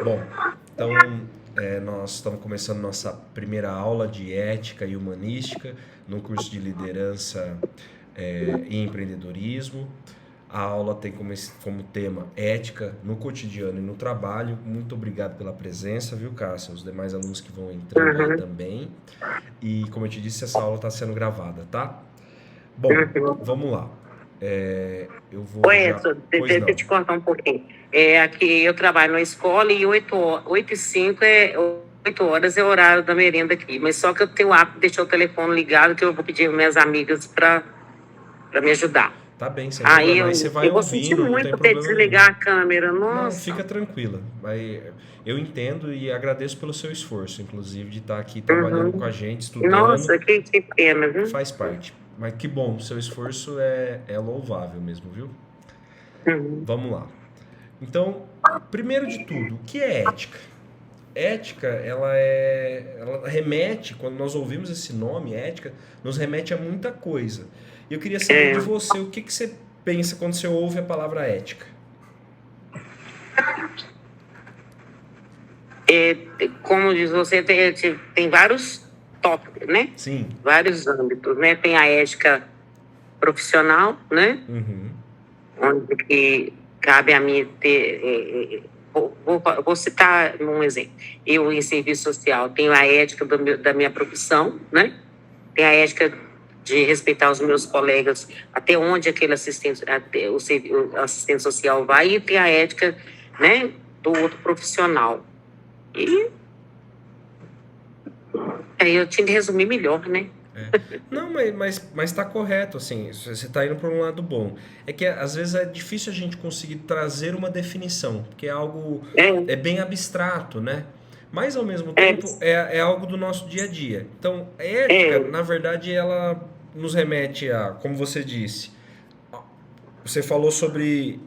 Bom, então nós estamos começando nossa primeira aula de ética e humanística no curso de liderança e empreendedorismo. A aula tem como tema ética no cotidiano e no trabalho. Muito obrigado pela presença, viu, Cássia? Os demais alunos que vão entrando aí também. E como eu te disse, essa aula está sendo gravada, tá? Bom, vamos lá. Eu vou Oi, já... Edson, Pois deixa não. eu te cortar um pouquinho. Aqui eu trabalho na escola e 8h05 8 horas é o horário da merenda aqui. Mas só que eu tenho o hábito de deixar o telefone ligado, que eu vou pedir minhas amigas para me ajudar. Tá bem, sem Aí problema. Aí eu, você vai eu vou sentir ouvindo, não tem muito ter que problema nenhum. desligar a câmera. Não, Nossa. fica tranquila. Eu entendo e agradeço pelo seu esforço, inclusive, de estar aqui trabalhando com a gente, estudando, Nossa, que pena, viu? faz parte. Mas que bom, seu esforço é louvável mesmo, viu? Vamos lá. Então, primeiro de tudo, o que é ética? Ética, ela remete, quando nós ouvimos esse nome, ética, nos remete a muita coisa. E eu queria saber de você, o que você pensa quando você ouve a palavra ética? Como diz você, tem vários tópicos, né? Sim. Vários âmbitos, né? Tem a ética profissional, né? Onde que cabe a mim ter... vou citar um exemplo. Eu, em serviço social, tenho a ética da minha profissão, né? Tem a ética de respeitar os meus colegas, até onde aquele assistente social vai, e tem a ética, né, do outro profissional. E aí eu tinha que resumir melhor, né? Não, mas tá correto, assim, você tá indo para um lado bom. É que às vezes é difícil a gente conseguir trazer uma definição, porque é algo bem abstrato, né? Mas ao mesmo tempo é algo do nosso dia a dia. Então, a ética, na verdade, ela nos remete a, como você disse, você falou sobre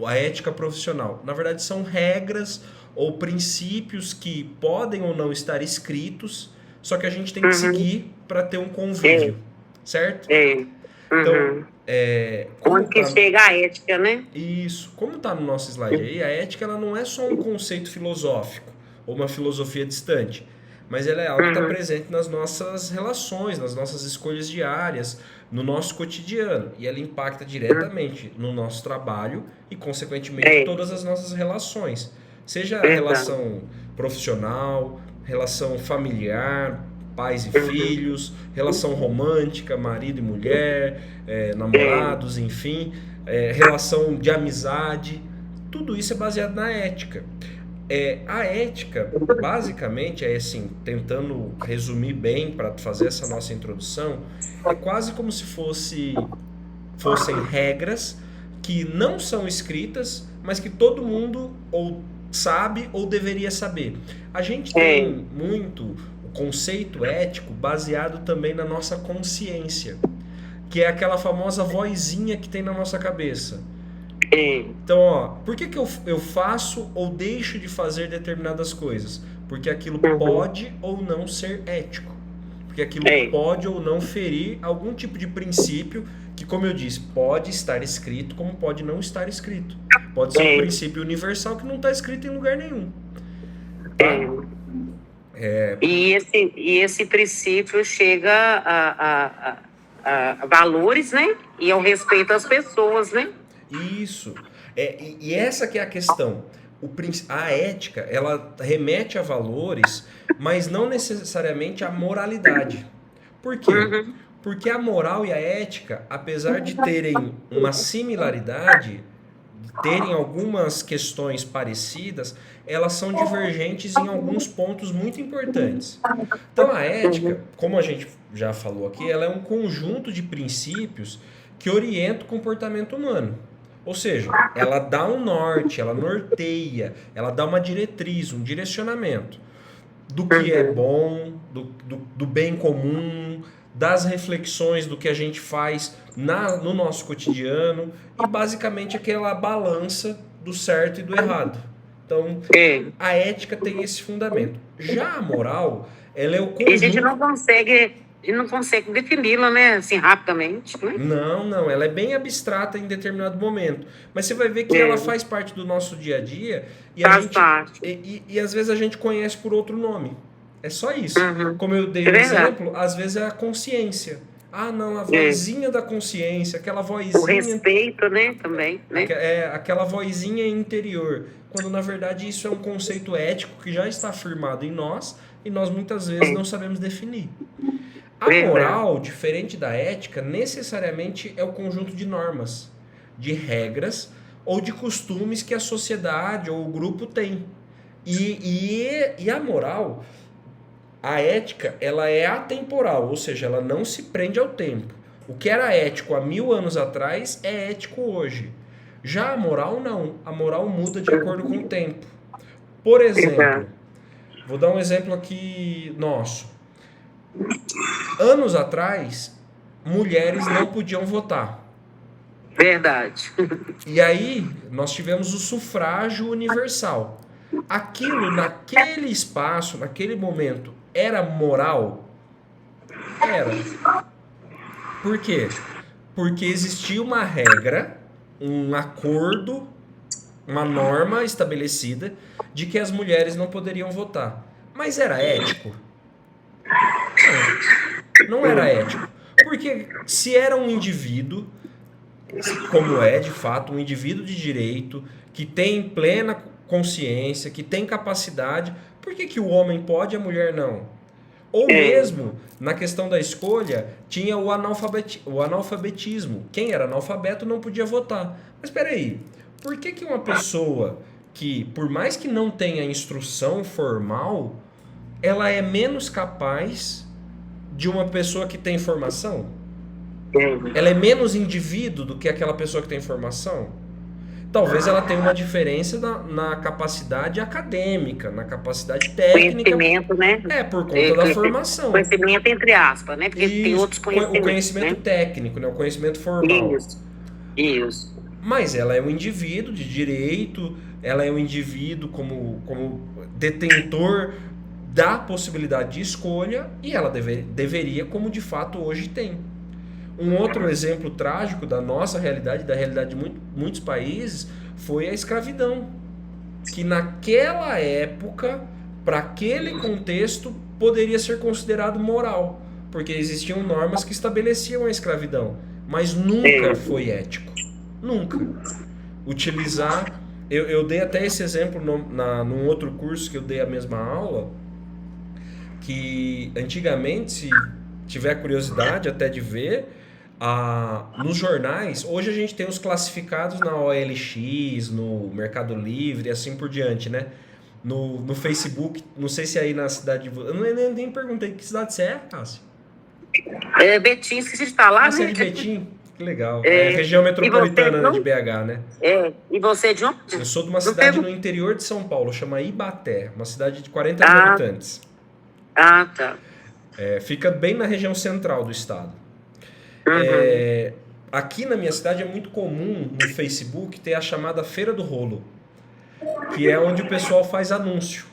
a ética profissional. Na verdade, são regras ou princípios que podem ou não estar escritos, só que a gente tem que seguir para ter um convívio, certo? Então, onde que chega a ética, né? Isso. Como está no nosso slide aí, a ética ela não é só um conceito filosófico ou uma filosofia distante, mas ela é algo que está presente nas nossas relações, nas nossas escolhas diárias, no nosso cotidiano. E ela impacta diretamente no nosso trabalho e, consequentemente, todas as nossas relações. Seja a relação profissional, relação familiar, pais e filhos, relação romântica, marido e mulher, namorados, enfim, relação de amizade. Tudo isso é baseado na ética. A ética, basicamente, é assim, tentando resumir bem para fazer essa nossa introdução, é quase como se fossem regras que não são escritas, mas que todo mundo ou sabe ou deveria saber. A gente tem muito o conceito ético baseado também na nossa consciência, que é aquela famosa vozinha que tem na nossa cabeça. Então, ó, por que eu faço ou deixo de fazer determinadas coisas? Porque aquilo pode ou não ser ético. Porque aquilo pode ou não ferir algum tipo de princípio que, como eu disse, pode estar escrito como pode não estar escrito. Pode ser um princípio universal que não está escrito em lugar nenhum. Tá? E esse princípio chega a valores, né? E ao respeito às pessoas, né? Isso. E essa que é a questão. A ética, ela remete a valores, mas não necessariamente a moralidade. Por quê? Porque a moral e a ética, apesar de terem uma similaridade, terem algumas questões parecidas, elas são divergentes em alguns pontos muito importantes. Então a ética, como a gente já falou aqui, ela é um conjunto de princípios que orienta o comportamento humano. Ou seja, ela dá um norte, ela norteia, ela dá uma diretriz, um direcionamento do que é bom, do bem comum, das reflexões do que a gente faz no nosso cotidiano e basicamente aquela balança do certo e do errado. Então, a ética tem esse fundamento. Já a moral, ela é o conjunto... E a gente não consegue E não consegue defini-la, né? Assim, rapidamente, né? Não, ela é bem abstrata em determinado momento. Mas você vai ver que ela faz parte do nosso dia a dia e faz parte. E às vezes a gente conhece por outro nome. É só isso. Como eu dei É um verdade. exemplo, às vezes é a consciência. Ah, não, a vozinha da consciência, aquela O vozinha. respeito, né? Também, né? Aquela vozinha interior. Quando na verdade isso é um conceito ético que já está afirmado em nós e nós muitas vezes não sabemos definir. A moral, diferente da ética, necessariamente é o conjunto de normas, de regras ou de costumes que a sociedade ou o grupo tem. E a moral, a ética, ela é atemporal, ou seja, ela não se prende ao tempo. O que era ético há 1000 anos atrás é ético hoje. Já a moral, não. A moral muda de acordo com o tempo. Por exemplo, vou dar um exemplo aqui nosso. Anos atrás, mulheres não podiam votar. Verdade. E aí, nós tivemos o sufrágio universal. Aquilo, naquele espaço, naquele momento, era moral? Era. Por quê? Porque existia uma regra, um acordo, uma norma estabelecida de que as mulheres não poderiam votar. Mas era ético? Não era ético. Porque se era um indivíduo, como é de fato, um indivíduo de direito, que tem plena consciência, que tem capacidade, por que o homem pode e a mulher não? Ou mesmo, na questão da escolha, tinha o analfabetismo. Quem era analfabeto não podia votar. Mas espera aí, por que uma pessoa que, por mais que não tenha instrução formal, ela é menos capaz de uma pessoa que tem formação? Ela é menos indivíduo do que aquela pessoa que tem formação? Talvez ela tenha uma diferença na capacidade acadêmica, na capacidade técnica. Conhecimento, né? Por conta da formação. Conhecimento entre aspas, né? Porque tem outros conhecimentos. O conhecimento técnico, né? O conhecimento formal. Isso. Mas ela é um indivíduo de direito, ela é um indivíduo como detentor da possibilidade de escolha e ela deveria, como de fato hoje tem. Um outro exemplo trágico da nossa realidade, da realidade de muitos países, foi a escravidão. Que naquela época, para aquele contexto, poderia ser considerado moral. Porque existiam normas que estabeleciam a escravidão. Mas nunca foi ético. Nunca. Utilizar... Eu dei até esse exemplo num outro curso que eu dei a mesma aula, que antigamente, se tiver curiosidade até de ver... nos jornais, hoje a gente tem os classificados na OLX, no Mercado Livre e assim por diante, né? No Facebook, não sei se aí na cidade de... Eu nem perguntei que cidade você é, Cássio? Betim, esqueci de falar, né? Você é de Betim? Que legal. Região metropolitana de BH, né? E você é de onde? Eu sou de uma cidade no interior de São Paulo, chama Ibaté, uma cidade de 40 mil habitantes. Tá. Fica bem na região central do estado. Aqui na minha cidade é muito comum no Facebook ter a chamada Feira do Rolo, que é onde o pessoal faz anúncio.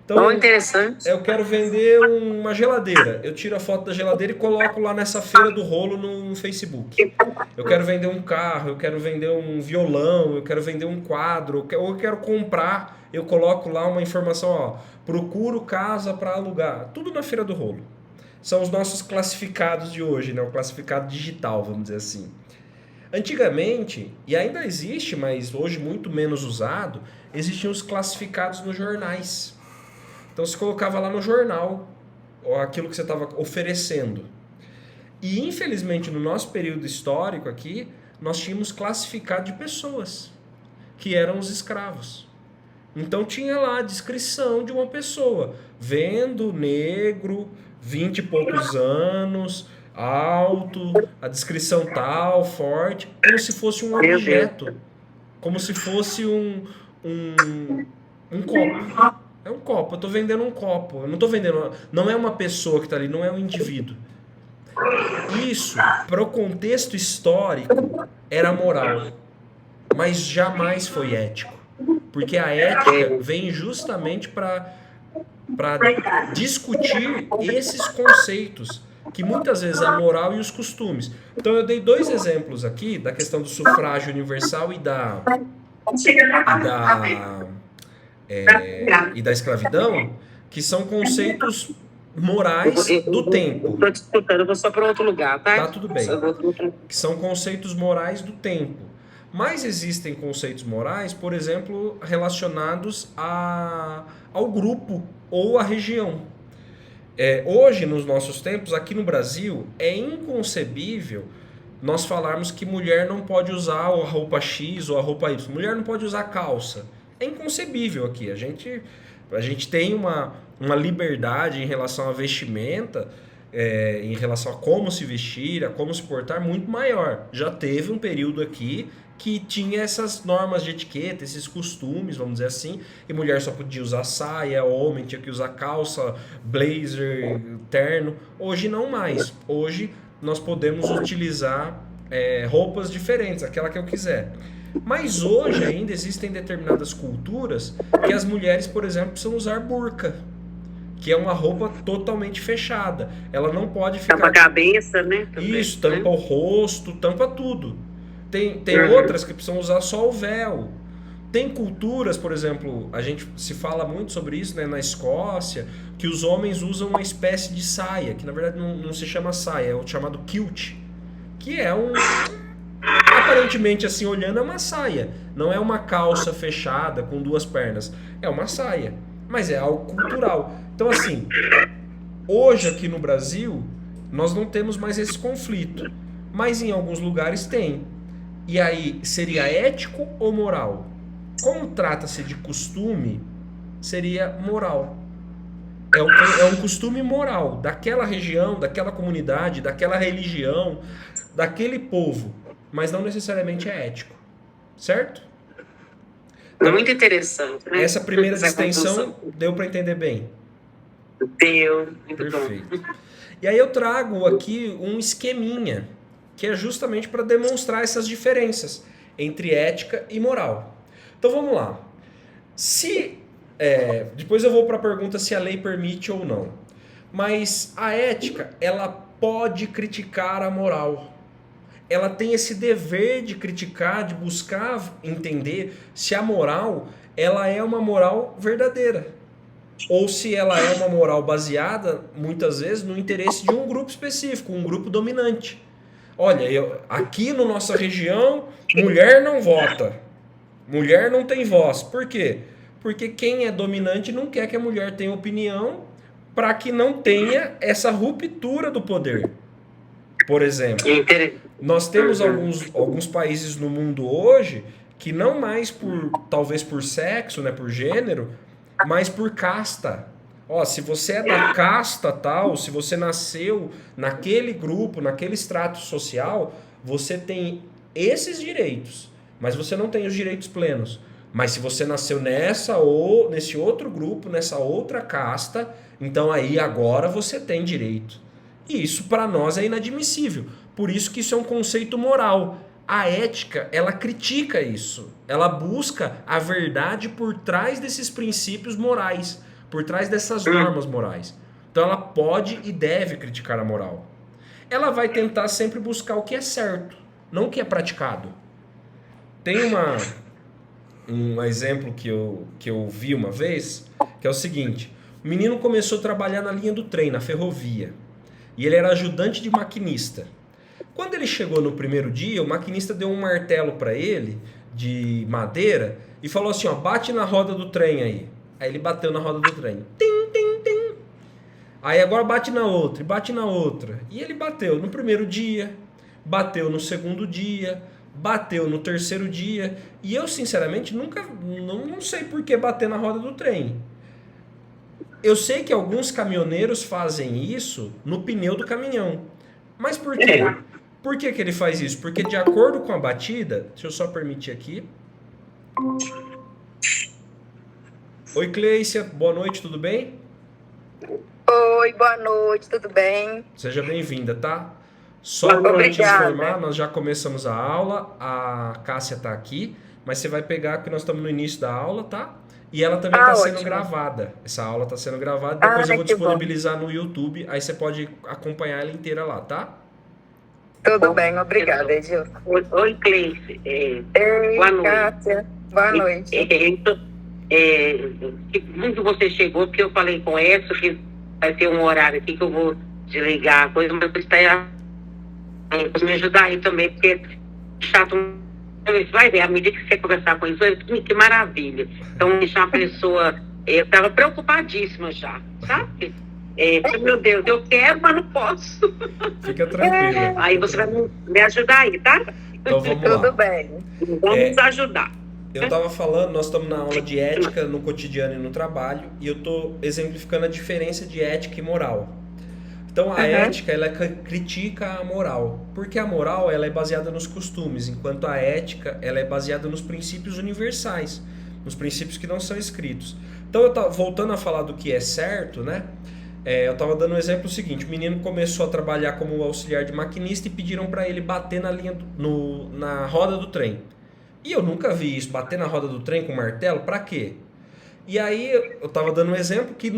Então, interessante. Eu quero vender uma geladeira. Eu tiro a foto da geladeira e coloco lá nessa Feira do Rolo no Facebook. Eu quero vender um carro, eu quero vender um violão, eu quero vender um quadro, ou eu quero comprar, eu coloco lá uma informação, procuro casa para alugar. Tudo na Feira do Rolo. São os nossos classificados de hoje, né? O classificado digital, vamos dizer assim. Antigamente, e ainda existe, mas hoje muito menos usado, existiam os classificados nos jornais. Então você colocava lá no jornal aquilo que você estava oferecendo. E infelizmente no nosso período histórico aqui, nós tínhamos classificado de pessoas, que eram os escravos. Então tinha lá a descrição de uma pessoa, vendo, negro, 20 e poucos anos, alto, a descrição tal, forte, como se fosse um objeto, como se fosse um copo. É um copo, eu estou vendendo um copo, eu não estou vendendo, não é uma pessoa que está ali, não é um indivíduo. Isso, para o contexto histórico, era moral, mas jamais foi ético, porque a ética vem justamente para discutir esses conceitos que muitas vezes é a moral e os costumes. Então eu dei 2 exemplos aqui da questão do sufrágio universal e da escravidão, que são conceitos morais do tempo. Estou te escutando, eu vou só para outro lugar, tá? Tá tudo bem. Que são conceitos morais do tempo. Mas existem conceitos morais, por exemplo, relacionados ao grupo ou à região. Hoje, nos nossos tempos, aqui no Brasil, é inconcebível nós falarmos que mulher não pode usar a roupa X ou a roupa Y. Mulher não pode usar calça. É inconcebível aqui. A gente tem uma liberdade em relação à vestimenta, em relação a como se vestir, a como se portar, muito maior. Já teve um período aqui que tinha essas normas de etiqueta, esses costumes, vamos dizer assim, e mulher só podia usar saia, homem tinha que usar calça, blazer, terno. Hoje não mais. Hoje nós podemos utilizar roupas diferentes, aquela que eu quiser. Mas hoje ainda existem determinadas culturas que as mulheres, por exemplo, precisam usar burca, que é uma roupa totalmente fechada. Ela não pode ficar... Tampa a cabeça, né? Também, isso, tampa o rosto, tampa tudo. Tem outras que precisam usar só o véu. Tem culturas, por exemplo, a gente se fala muito sobre isso, né, na Escócia, que os homens usam uma espécie de saia, que na verdade não se chama saia, é o chamado kilt, que é aparentemente, assim, olhando, é uma saia. Não é uma calça fechada com 2 pernas. É uma saia. Mas é algo cultural. Então, assim, hoje aqui no Brasil, nós não temos mais esse conflito. Mas em alguns lugares tem. E aí, seria ético ou moral? Como trata-se de costume, seria moral. É um costume moral daquela região, daquela comunidade, daquela religião, daquele povo. Mas não necessariamente é ético. Certo? Então, muito interessante, né? Essa primeira distinção deu para entender bem? Deu. Muito perfeito. bom. E aí eu trago aqui um esqueminha, que é justamente para demonstrar essas diferenças entre ética e moral. Então vamos lá. Depois eu vou para a pergunta se a lei permite ou não. Mas a ética, ela pode criticar a moral. Ela tem esse dever de criticar, de buscar entender se a moral ela é uma moral verdadeira. Ou se ela é uma moral baseada, muitas vezes, no interesse de um grupo específico, um grupo dominante. Olha, aqui na nossa região, mulher não vota. Mulher não tem voz. Por quê? Porque quem é dominante não quer que a mulher tenha opinião para que não tenha essa ruptura do poder. Por exemplo, nós temos alguns países no mundo hoje que não mais talvez por sexo, né, por gênero, mas por casta. Se você é da casta tal, se você nasceu naquele grupo, naquele extrato social, você tem esses direitos, mas você não tem os direitos plenos. Mas se você nasceu nessa ou nesse outro grupo, nessa outra casta, então aí agora você tem direito. E isso para nós é inadmissível. Por isso que isso é um conceito moral. A ética, ela critica isso. Ela busca a verdade por trás desses princípios morais, por trás dessas normas morais. Então ela pode e deve criticar a moral. Ela vai tentar sempre buscar o que é certo, não o que é praticado. Tem um exemplo que eu vi uma vez, que é o seguinte. O menino começou a trabalhar na linha do trem, na ferrovia. E ele era ajudante de maquinista. Quando ele chegou no primeiro dia, o maquinista deu um martelo para ele, de madeira, e falou assim, bate na roda do trem aí. Aí ele bateu na roda do trem. Tim, tim, tim. Aí agora bate na outra, e bate na outra. E ele bateu no primeiro dia, bateu no segundo dia, bateu no terceiro dia. E eu, sinceramente, não sei por que bater na roda do trem. Eu sei que alguns caminhoneiros fazem isso no pneu do caminhão. Mas por quê? Por que ele faz isso? Porque de acordo com a batida... Deixa eu só permitir aqui. Oi, Cleícia. Boa noite, tudo bem? Oi, boa noite, tudo bem? Seja bem-vinda, tá? Só para te informar, nós já começamos a aula. A Cássia tá aqui, mas você vai pegar, porque nós estamos no início da aula, tá? E ela também está sendo ótimo. gravada. Essa aula está sendo gravada. Depois eu vou Que bom. disponibilizar no YouTube. Aí você pode acompanhar ela inteira lá, tá? Tudo bem, obrigada, Edilson. Oi, Cleice. Ei, Boa noite. Kátia. Boa noite. Muito você chegou, porque eu falei com essa que vai ter um horário aqui que eu vou desligar a coisa, mas você está me ajudar aí também, porque chato. Vai ver, à medida que você conversar com isso, que maravilha. Então, deixar a pessoa. Eu estava preocupadíssima já, sabe? Meu Deus, eu quero, mas não posso. Fica tranquila. Aí você vai me ajudar aí, tá? Então vamos lá. Tudo bem. Vamos ajudar. Eu estava falando, nós estamos na aula de ética no cotidiano e no trabalho, e eu estou exemplificando a diferença de ética e moral. Então a ética, ela critica a moral, porque a moral ela é baseada nos costumes, enquanto a ética ela é baseada nos princípios universais, nos princípios que não são escritos. Então voltando a falar do que é certo, né? Eu estava dando um exemplo seguinte: o menino começou a trabalhar como auxiliar de maquinista e pediram para ele bater na linha na roda do trem. E eu nunca vi isso, bater na roda do trem com martelo, para quê? E aí eu estava dando um exemplo que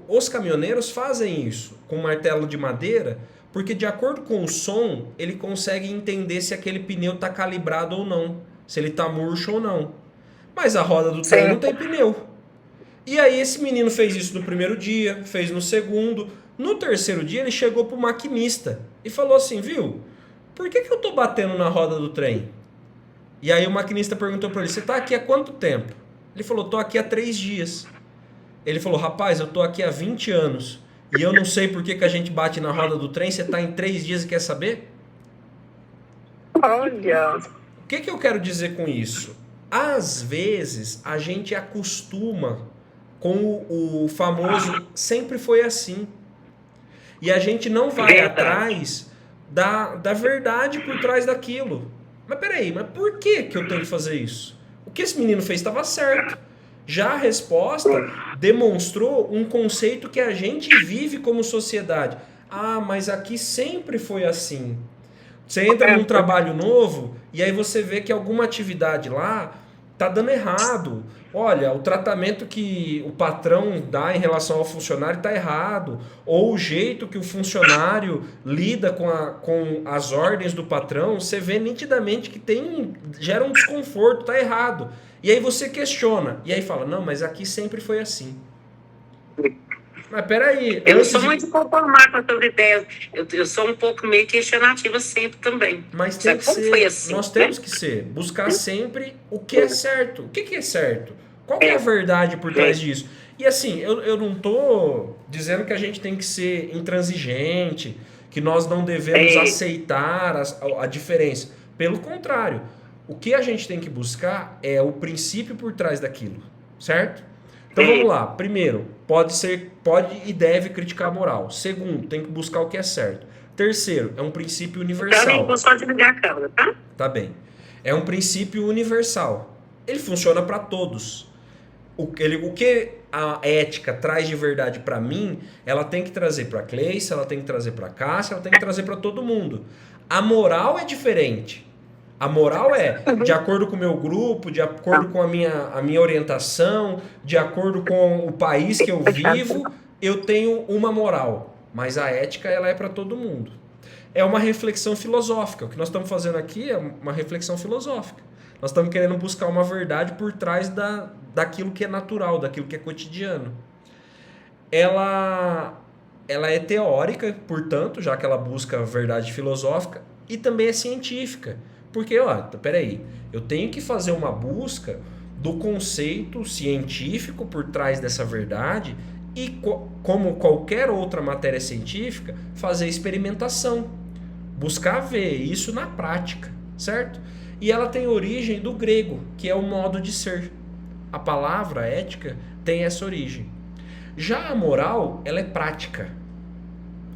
os caminhoneiros fazem isso com martelo de madeira, porque de acordo com o som, ele consegue entender se aquele pneu está calibrado ou não, se ele está murcho ou não. Mas a roda do trem não tem pneu. E aí esse menino fez isso no primeiro dia, fez no segundo. No terceiro dia ele chegou pro maquinista e falou assim: viu, por que eu tô batendo na roda do trem? E aí o maquinista perguntou para ele: você tá aqui há quanto tempo? Ele falou: tô aqui há 3 dias. Ele falou: rapaz, eu tô aqui há 20 anos e eu não sei por que a gente bate na roda do trem, você tá em 3 dias e quer saber? Olha. O que eu quero dizer com isso? Às vezes a gente acostuma com o famoso sempre foi assim. E a gente não vai atrás da verdade por trás daquilo. Mas peraí, mas por que eu tenho que fazer isso? O que esse menino fez estava certo. Já a resposta demonstrou um conceito que a gente vive como sociedade. Ah, mas aqui sempre foi assim. Você entra num trabalho novo e aí você vê que alguma atividade lá tá dando errado. Olha, o tratamento que o patrão dá em relação ao funcionário tá errado. Ou o jeito que o funcionário lida com as ordens do patrão, você vê nitidamente que gera um desconforto, tá errado. E aí você questiona. E aí fala: não, mas aqui sempre foi assim. Mas peraí. Eu não sou muito conformada com as suas ideias. Eu sou um pouco meio questionativa sempre também. Mas tem que ser. Foi assim, nós temos que ser. Buscar sempre o que é certo. O que é certo? Qual que é a verdade por trás disso? E assim, eu não tô dizendo que a gente tem que ser intransigente, que nós não devemos aceitar a diferença. Pelo contrário, o que a gente tem que buscar é o princípio por trás daquilo, certo? Então vamos lá. Primeiro, pode e deve criticar a moral. Segundo, tem que buscar o que é certo. Terceiro, é um princípio universal. Vou só desligar a câmera, tá? Tá bem. É um princípio universal. Ele funciona para todos. O que a ética traz de verdade para mim, ela tem que trazer para a Cleice, ela tem que trazer para a Cássia, ela tem que trazer para todo mundo. A moral é diferente. A moral é de acordo com o meu grupo, de acordo com a minha orientação, de acordo com o país que eu vivo, eu tenho uma moral. Mas a ética, ela é para todo mundo. É uma reflexão filosófica. O que nós estamos fazendo aqui é uma reflexão filosófica. Nós estamos querendo buscar uma verdade por trás daquilo que é natural, daquilo que é cotidiano. Ela é teórica, portanto, já que ela busca a verdade filosófica, e também é científica. Porque, peraí, eu tenho que fazer uma busca do conceito científico por trás dessa verdade e, como qualquer outra matéria científica, fazer experimentação. Buscar ver isso na prática, certo? E ela tem origem do grego, que é o modo de ser. A palavra ética tem essa origem. Já a moral, ela é prática.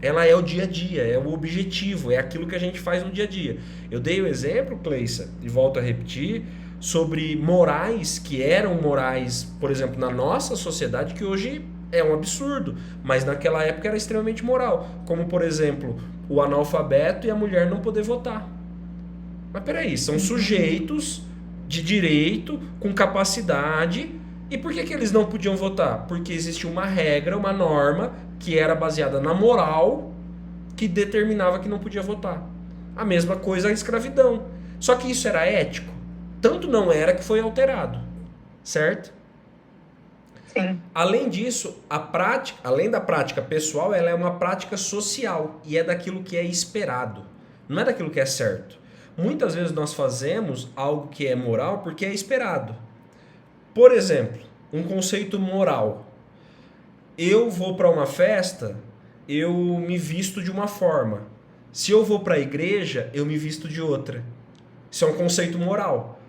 Ela é o dia a dia, é o objetivo, é aquilo que a gente faz no dia a dia. Eu dei o exemplo, Cleissa, e volto a repetir, sobre morais que eram morais, por exemplo, na nossa sociedade, que hoje é um absurdo, mas naquela época era extremamente moral. Como, por exemplo, o analfabeto e a mulher não poder votar. Mas peraí, são sujeitos de direito, com capacidade, E por que eles não podiam votar? Porque existia uma regra, uma norma, que era baseada na moral, que determinava que não podia votar. A mesma coisa a escravidão. Só que isso era ético? Tanto não era que foi alterado. Certo? Sim. Além disso, a prática, além da prática pessoal, ela é uma prática social e é daquilo que é esperado, não é daquilo que é certo. Muitas vezes nós fazemos algo que é moral porque é esperado. Por exemplo, um conceito moral. Eu vou para uma festa, eu me visto de uma forma. Se eu vou para a igreja, eu me visto de outra. Isso é um conceito moral.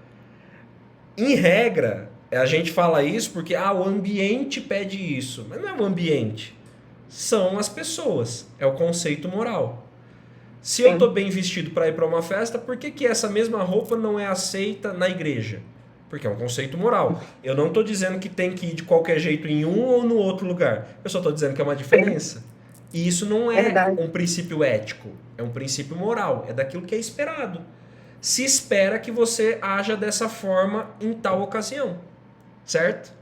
Em regra, a gente fala isso porque o ambiente pede isso. Mas não é o ambiente. São as pessoas. É o conceito moral. Se eu estou bem vestido para ir para uma festa, por que essa mesma roupa não é aceita na igreja? Porque é um conceito moral. Eu não estou dizendo que tem que ir de qualquer jeito em um ou no outro lugar. Eu só estou dizendo que é uma diferença. E isso não é um princípio ético. É um princípio moral. É daquilo que é esperado. Se espera que você haja dessa forma em tal ocasião. Certo?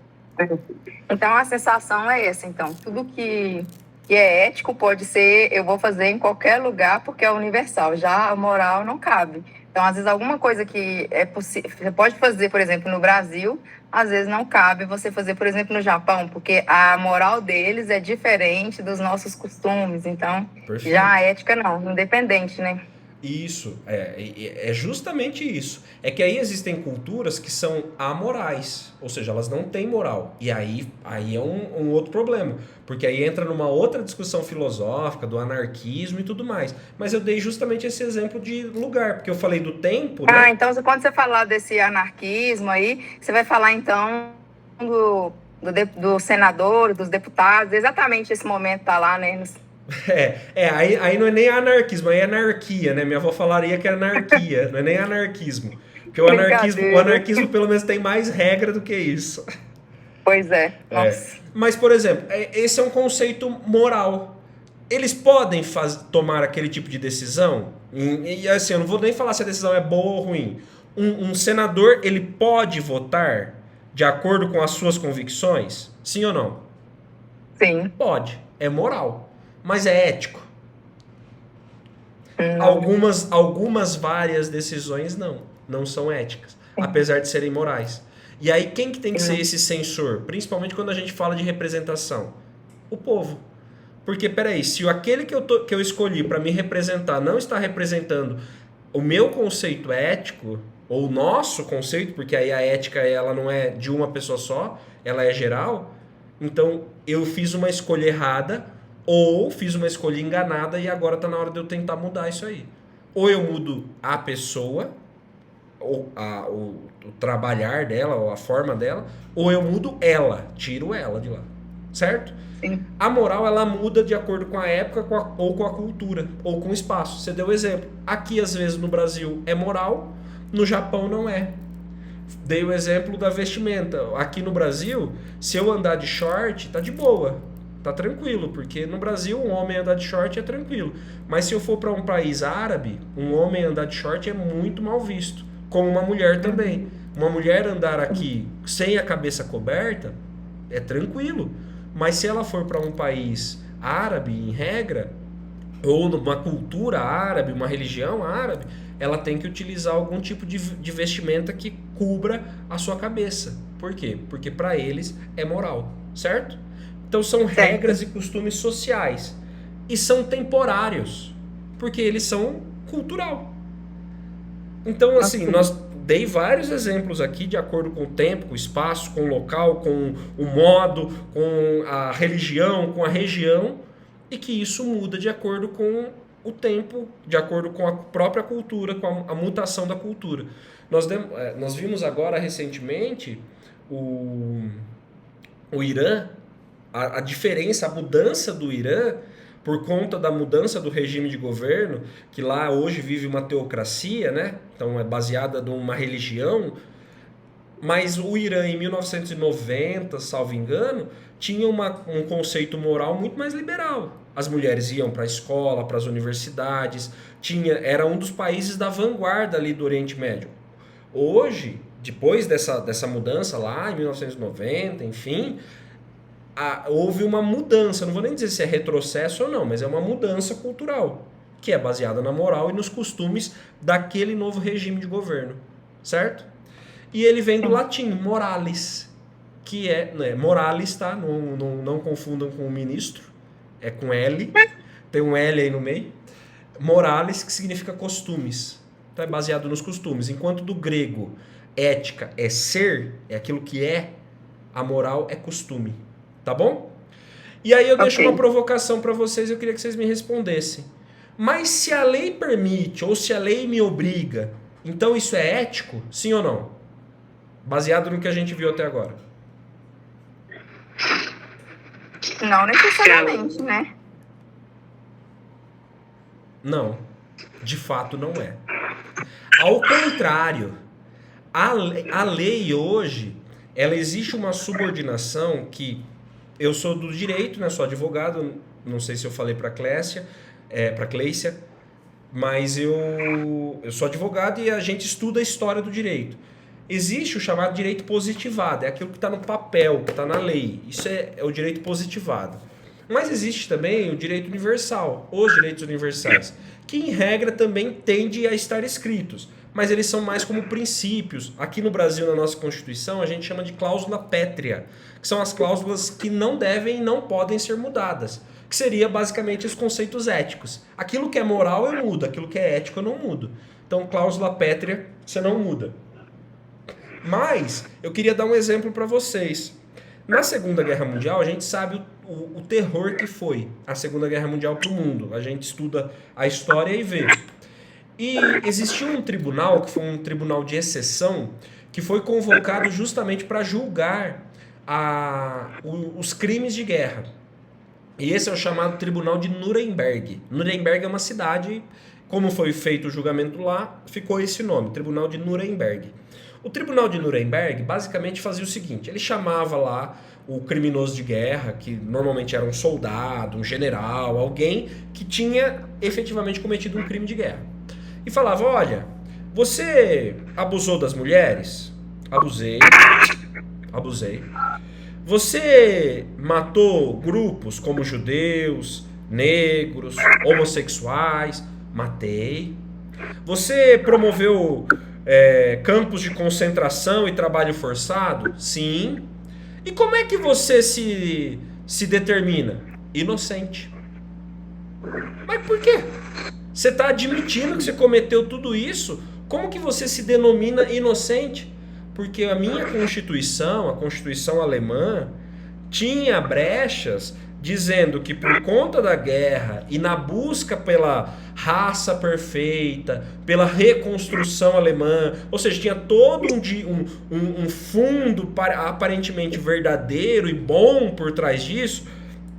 Então, a sensação é essa. Então, tudo que é ético pode ser, eu vou fazer em qualquer lugar porque é universal. Já a moral não cabe. Então, às vezes, alguma coisa que é possível, você pode fazer, por exemplo, no Brasil, às vezes não cabe você fazer, por exemplo, no Japão, porque a moral deles é diferente dos nossos costumes. Então, Perfeito. Já a ética não, independente, né? Isso, é justamente isso. É que aí existem culturas que são amorais, ou seja, elas não têm moral. E aí é um outro problema, porque aí entra numa outra discussão filosófica, do anarquismo e tudo mais. Mas eu dei justamente esse exemplo de lugar, porque eu falei do tempo, né? Então quando você falar desse anarquismo aí, você vai falar então do senador, dos deputados, exatamente esse momento tá lá, né? Aí não é nem anarquismo, aí é anarquia, né? Minha avó falaria que é anarquia, não é nem anarquismo. Porque o anarquismo pelo menos tem mais regra do que isso. Pois é. Nossa. Mas, por exemplo, esse é um conceito moral. Eles podem tomar aquele tipo de decisão? E assim, eu não vou nem falar se a decisão é boa ou ruim. Um senador, ele pode votar de acordo com as suas convicções? Sim ou não? Sim. Pode. É moral. Mas é ético. Algumas várias decisões não são éticas, apesar de serem morais. E aí quem que tem que ser esse censor? Principalmente quando a gente fala de representação. O povo. Porque, peraí, se aquele que eu escolhi para me representar não está representando o meu conceito ético, ou o nosso conceito, porque aí a ética ela não é de uma pessoa só, ela é geral, então eu fiz uma escolha errada, ou fiz uma escolha enganada e agora está na hora de eu tentar mudar isso aí. Ou eu mudo a pessoa, ou o trabalhar dela, ou a forma dela, ou eu mudo ela, tiro ela de lá. Certo? Sim. A moral, ela muda de acordo com a época ou com a cultura, ou com o espaço. Você deu o exemplo. Aqui, às vezes, no Brasil é moral, no Japão não é. Dei o exemplo da vestimenta. Aqui no Brasil, se eu andar de short, tá de boa. Tá tranquilo, porque no Brasil um homem andar de short é tranquilo. Mas se eu for para um país árabe, um homem andar de short é muito mal visto. Como uma mulher também. Uma mulher andar aqui sem a cabeça coberta é tranquilo. Mas se ela for para um país árabe, em regra, ou numa cultura árabe, uma religião árabe, ela tem que utilizar algum tipo de vestimenta que cubra a sua cabeça. Por quê? Porque para eles é moral, certo? Então são regras e costumes sociais. E são temporários, porque eles são cultural. Então, assim, nós dei vários exemplos aqui de acordo com o tempo, com o espaço, com o local, com o modo, com a religião, com a região, e que isso muda de acordo com o tempo, de acordo com a própria cultura, com a mutação da cultura. Nós vimos agora recentemente o Irã, a diferença, a mudança do Irã, por conta da mudança do regime de governo, que lá hoje vive uma teocracia, né? Então é baseada numa religião, mas o Irã em 1990, salvo engano, tinha um conceito moral muito mais liberal. As mulheres iam para a escola, para as universidades, era um dos países da vanguarda ali do Oriente Médio. Hoje, depois dessa mudança lá em 1990, enfim, houve uma mudança, não vou nem dizer se é retrocesso ou não, mas é uma mudança cultural, que é baseada na moral e nos costumes daquele novo regime de governo, certo? E ele vem do latim, moralis, que é moralis, tá? Não confundam com o ministro, é com L, tem um L aí no meio. Moralis, que significa costumes, então é baseado nos costumes. Enquanto do grego, ética é ser, é aquilo que é, a moral é costume, tá bom? E aí eu deixo uma provocação para vocês, eu queria que vocês me respondessem. Mas se a lei permite, ou se a lei me obriga, então isso é ético? Sim ou não? Baseado no que a gente viu até agora. Não necessariamente, né? Não. De fato não é. Ao contrário, a lei hoje, ela existe uma subordinação que eu sou do direito, né? Sou advogado, não sei se eu falei para Clécia, mas eu sou advogado e a gente estuda a história do direito. Existe o chamado direito positivado, é aquilo que está no papel, que está na lei. Isso é o direito positivado. Mas existe também o direito universal, os direitos universais, que em regra também tendem a estar escritos, mas eles são mais como princípios. Aqui no Brasil, na nossa Constituição, a gente chama de cláusula pétrea, que são as cláusulas que não devem e não podem ser mudadas, que seria basicamente os conceitos éticos. Aquilo que é moral eu mudo, aquilo que é ético eu não mudo. Então, cláusula pétrea, você não muda. Mas eu queria dar um exemplo para vocês. Na Segunda Guerra Mundial, a gente sabe o terror que foi a Segunda Guerra Mundial para o mundo. A gente estuda a história e vê. E existiu um tribunal, que foi um tribunal de exceção, que foi convocado justamente para julgar os crimes de guerra. E esse é o chamado Tribunal de Nuremberg. Nuremberg é uma cidade, como foi feito o julgamento lá, ficou esse nome, Tribunal de Nuremberg. O Tribunal de Nuremberg basicamente fazia o seguinte, ele chamava lá o criminoso de guerra, que normalmente era um soldado, um general, alguém que tinha efetivamente cometido um crime de guerra. E falava, olha, você abusou das mulheres? Abusei. Você matou grupos como judeus, negros, homossexuais? Matei. Você promoveu campos de concentração e trabalho forçado? Sim. E como é que você se determina? Inocente. Mas por quê? Você está admitindo que você cometeu tudo isso? Como que você se denomina inocente? Porque a minha Constituição, a Constituição alemã, tinha brechas dizendo que por conta da guerra e na busca pela raça perfeita, pela reconstrução alemã, ou seja, tinha todo um fundo aparentemente verdadeiro e bom por trás disso,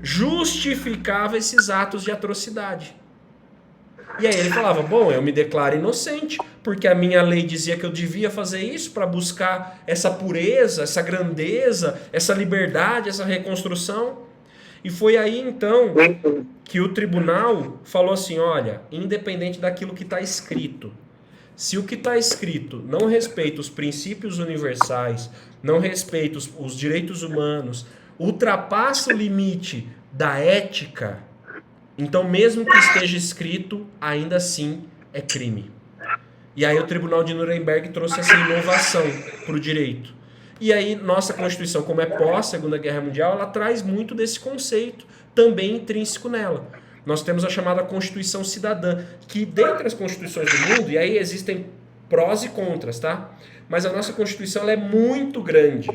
justificava esses atos de atrocidade. E aí ele falava, bom, eu me declaro inocente, porque a minha lei dizia que eu devia fazer isso para buscar essa pureza, essa grandeza, essa liberdade, essa reconstrução. E foi aí, então, que o tribunal falou assim, olha, independente daquilo que está escrito, se o que está escrito não respeita os princípios universais, não respeita os direitos humanos, ultrapassa o limite da ética, então mesmo que esteja escrito, ainda assim é crime. E aí o Tribunal de Nuremberg trouxe essa inovação para o direito. E aí nossa Constituição, como é pós-Segunda Guerra Mundial, ela traz muito desse conceito também intrínseco nela. Nós temos a chamada Constituição Cidadã, que dentre as constituições do mundo, e aí existem prós e contras, tá? Mas a nossa Constituição ela é muito grande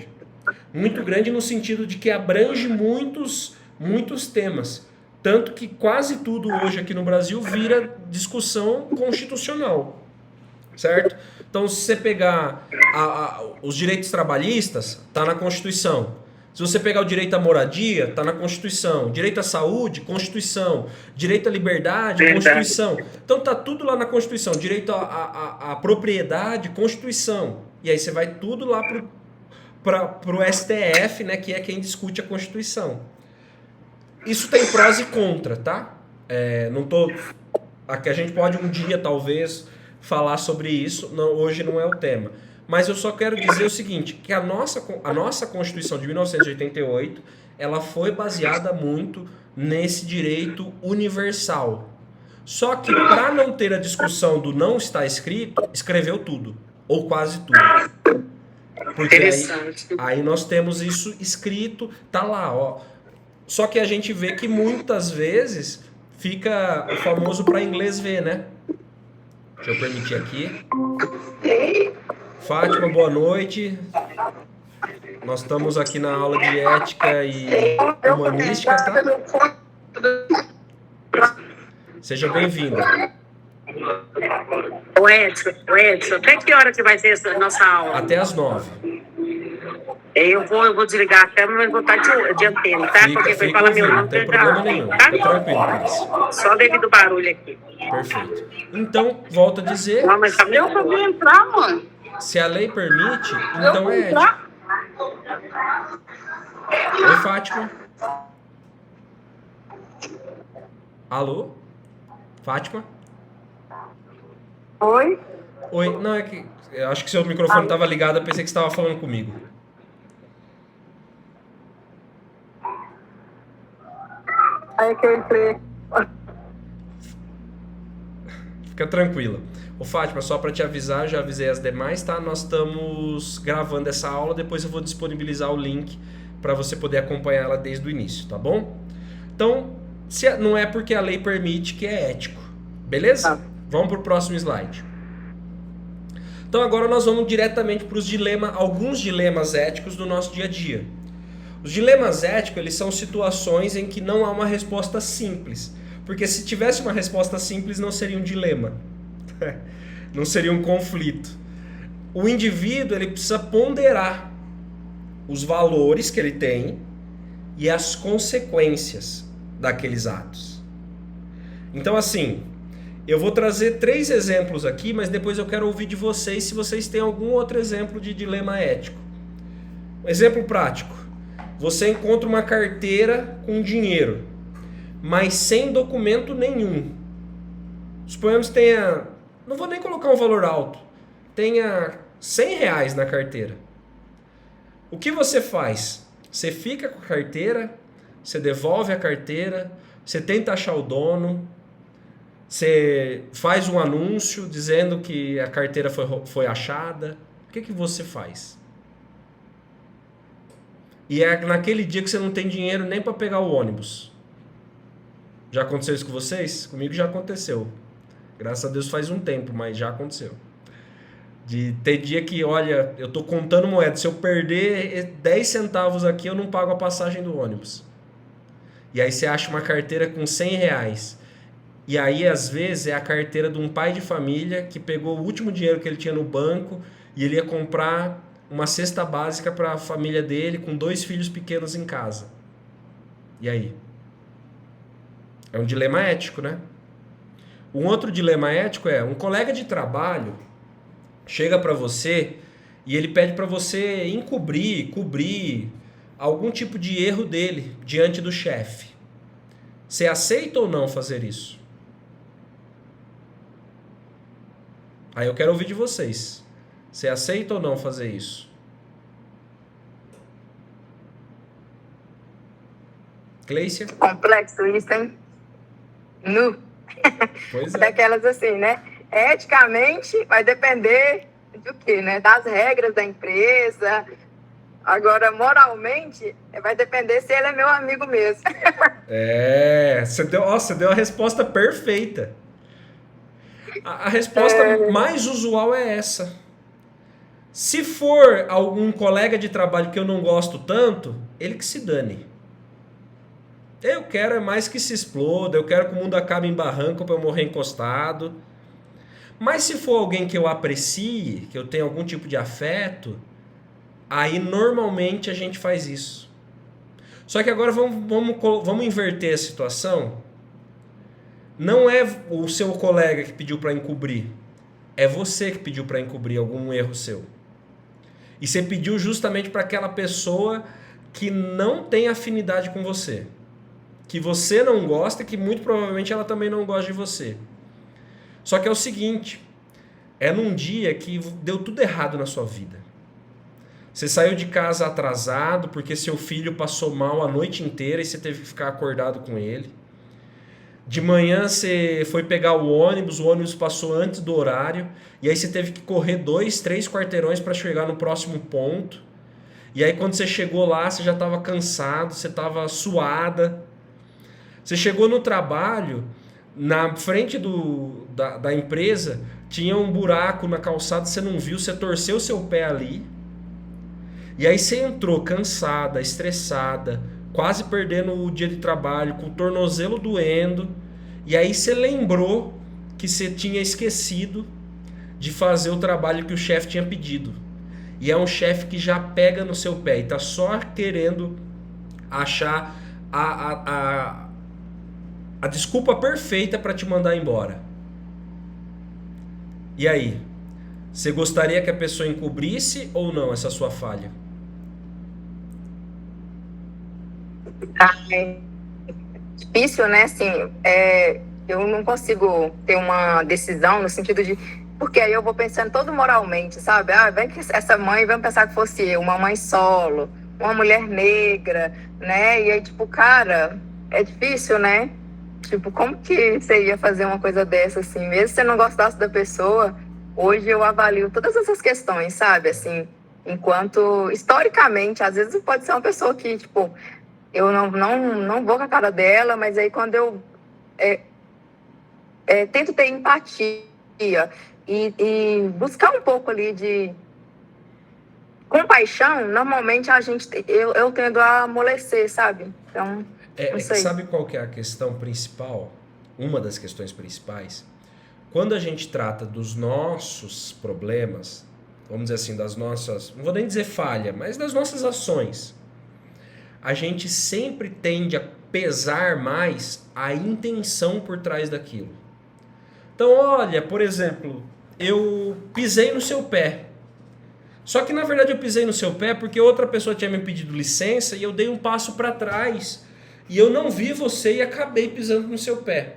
no sentido de que abrange muitos temas. Tanto que quase tudo hoje aqui no Brasil vira discussão constitucional, certo? Então, se você pegar os direitos trabalhistas, está na Constituição. Se você pegar o direito à moradia, está na Constituição. Direito à saúde, Constituição. Direito à liberdade, Constituição. Então, está tudo lá na Constituição. Direito à propriedade, Constituição. E aí você vai tudo lá para o STF, né, que é quem discute a Constituição. Isso tem prós e contras, tá? Aqui a gente pode um dia, talvez, falar sobre isso. Não, hoje não é o tema. Mas eu só quero dizer o seguinte, que a nossa Constituição de 1988, ela foi baseada muito nesse direito universal. Só que para não ter a discussão do não está escrito, escreveu tudo, ou quase tudo. Porque aí nós temos isso escrito, tá lá, ó. Só que a gente vê que muitas vezes fica o famoso para inglês ver, né? Deixa eu permitir aqui. Fátima, boa noite. Nós estamos aqui na aula de ética e humanística, tá? Seja bem-vindo. O Edson, até que hora que vai ser essa nossa aula? Até às 9. Eu vou desligar a câmera, mas vou estar de antena, tá? Porque vai falar meu nome, não tem problema nenhum. Tá? Fica tranquilo, Cris. Só devido ao barulho aqui. Perfeito. Então, volto a dizer... Não, mas eu vou entrar, mano. Se a lei permite, então é ética. Oi, Fátima. Alô? Fátima? Oi? Oi, não, é que... Eu acho que seu microfone estava ligado, eu pensei que você estava falando comigo. Aí que eu entrei. Fica tranquila. Ô Fátima, só para te avisar, já avisei as demais, tá? Nós estamos gravando essa aula, depois eu vou disponibilizar o link para você poder acompanhar ela desde o início, tá bom? Então, não é porque a lei permite que é ético, beleza? Tá. Vamos para o próximo slide. Então agora nós vamos diretamente para os alguns dilemas éticos do nosso dia a dia. Os dilemas éticos, eles são situações em que não há uma resposta simples. Porque se tivesse uma resposta simples, não seria um dilema. Não seria um conflito. O indivíduo, ele precisa ponderar os valores que ele tem e as consequências daqueles atos. Então, assim, eu vou trazer 3 exemplos aqui, mas depois eu quero ouvir de vocês se vocês têm algum outro exemplo de dilema ético. Um exemplo prático. Você encontra uma carteira com dinheiro, mas sem documento nenhum. Suponhamos que tenha, não vou nem colocar um valor alto, tenha R$100 na carteira. O que você faz? Você fica com a carteira, você devolve a carteira, você tenta achar o dono, você faz um anúncio dizendo que a carteira foi achada. O que você faz? E é naquele dia que você não tem dinheiro nem para pegar o ônibus. Já aconteceu isso com vocês? Comigo já aconteceu. Graças a Deus faz um tempo, mas já aconteceu. De ter dia que, olha, eu tô contando moedas. Se eu perder 10 centavos aqui, eu não pago a passagem do ônibus. E aí você acha uma carteira com R$100. E aí, às vezes, é a carteira de um pai de família que pegou o último dinheiro que ele tinha no banco e ele ia comprar uma cesta básica para a família dele com 2 filhos pequenos em casa. E aí? É um dilema ético, né? Um outro dilema ético é um colega de trabalho chega para você e ele pede para você cobrir algum tipo de erro dele diante do chefe. Você aceita ou não fazer isso? Aí eu quero ouvir de vocês. Você aceita ou não fazer isso? Cleicia? Complexo isso, hein? Nu. Pois é. Daquelas assim, né? Eticamente vai depender do quê, né? Das regras da empresa. Agora, moralmente, vai depender se ele é meu amigo mesmo. Você deu a resposta perfeita. A resposta mais usual é essa. Se for algum colega de trabalho que eu não gosto tanto, ele que se dane. Eu quero é mais que se exploda, eu quero que o mundo acabe em barranco para eu morrer encostado. Mas se for alguém que eu aprecie, que eu tenha algum tipo de afeto, aí normalmente a gente faz isso. Só que agora vamos inverter a situação. Não é o seu colega que pediu para encobrir, é você que pediu para encobrir algum erro seu. E você pediu justamente para aquela pessoa que não tem afinidade com você, que você não gosta e que muito provavelmente ela também não gosta de você. Só que é o seguinte, é num dia que deu tudo errado na sua vida. Você saiu de casa atrasado porque seu filho passou mal a noite inteira e você teve que ficar acordado com ele. De manhã você foi pegar o ônibus passou antes do horário, e aí você teve que correr 2, 3 quarteirões para chegar no próximo ponto. E aí quando você chegou lá, você já estava cansado, você estava suada. Você chegou no trabalho, na frente da empresa, tinha um buraco na calçada, você não viu, você torceu seu pé ali. E aí você entrou cansada, estressada, quase perdendo o dia de trabalho, com o tornozelo doendo. E aí você lembrou que você tinha esquecido de fazer o trabalho que o chefe tinha pedido. E é um chefe que já pega no seu pé e tá só querendo achar a desculpa perfeita para te mandar embora. E aí? Você gostaria que a pessoa encobrisse ou não essa sua falha? É difícil, né? Assim, eu não consigo ter uma decisão no sentido de... Porque aí eu vou pensando todo moralmente, sabe? Vai que essa mãe, vamos pensar que fosse eu, uma mãe solo, uma mulher negra, né? E aí, tipo, cara, é difícil, né? Tipo, como que você ia fazer uma coisa dessa, assim? Mesmo se você não gostasse da pessoa, hoje eu avalio todas essas questões, sabe? Assim, enquanto, historicamente, às vezes pode ser uma pessoa que, tipo... Eu não vou com a cara dela, mas aí quando eu tento ter empatia e buscar um pouco ali de compaixão, normalmente eu tendo a amolecer, sabe? Então, não sei. Sabe qual que é a questão principal? Uma das questões principais? Quando a gente trata dos nossos problemas, vamos dizer assim, das nossas... Não vou nem dizer falha, mas das nossas ações... A gente sempre tende a pesar mais a intenção por trás daquilo. Então, olha, por exemplo, eu pisei no seu pé. Só que, na verdade, eu pisei no seu pé porque outra pessoa tinha me pedido licença e eu dei um passo para trás. E eu não vi você e acabei pisando no seu pé.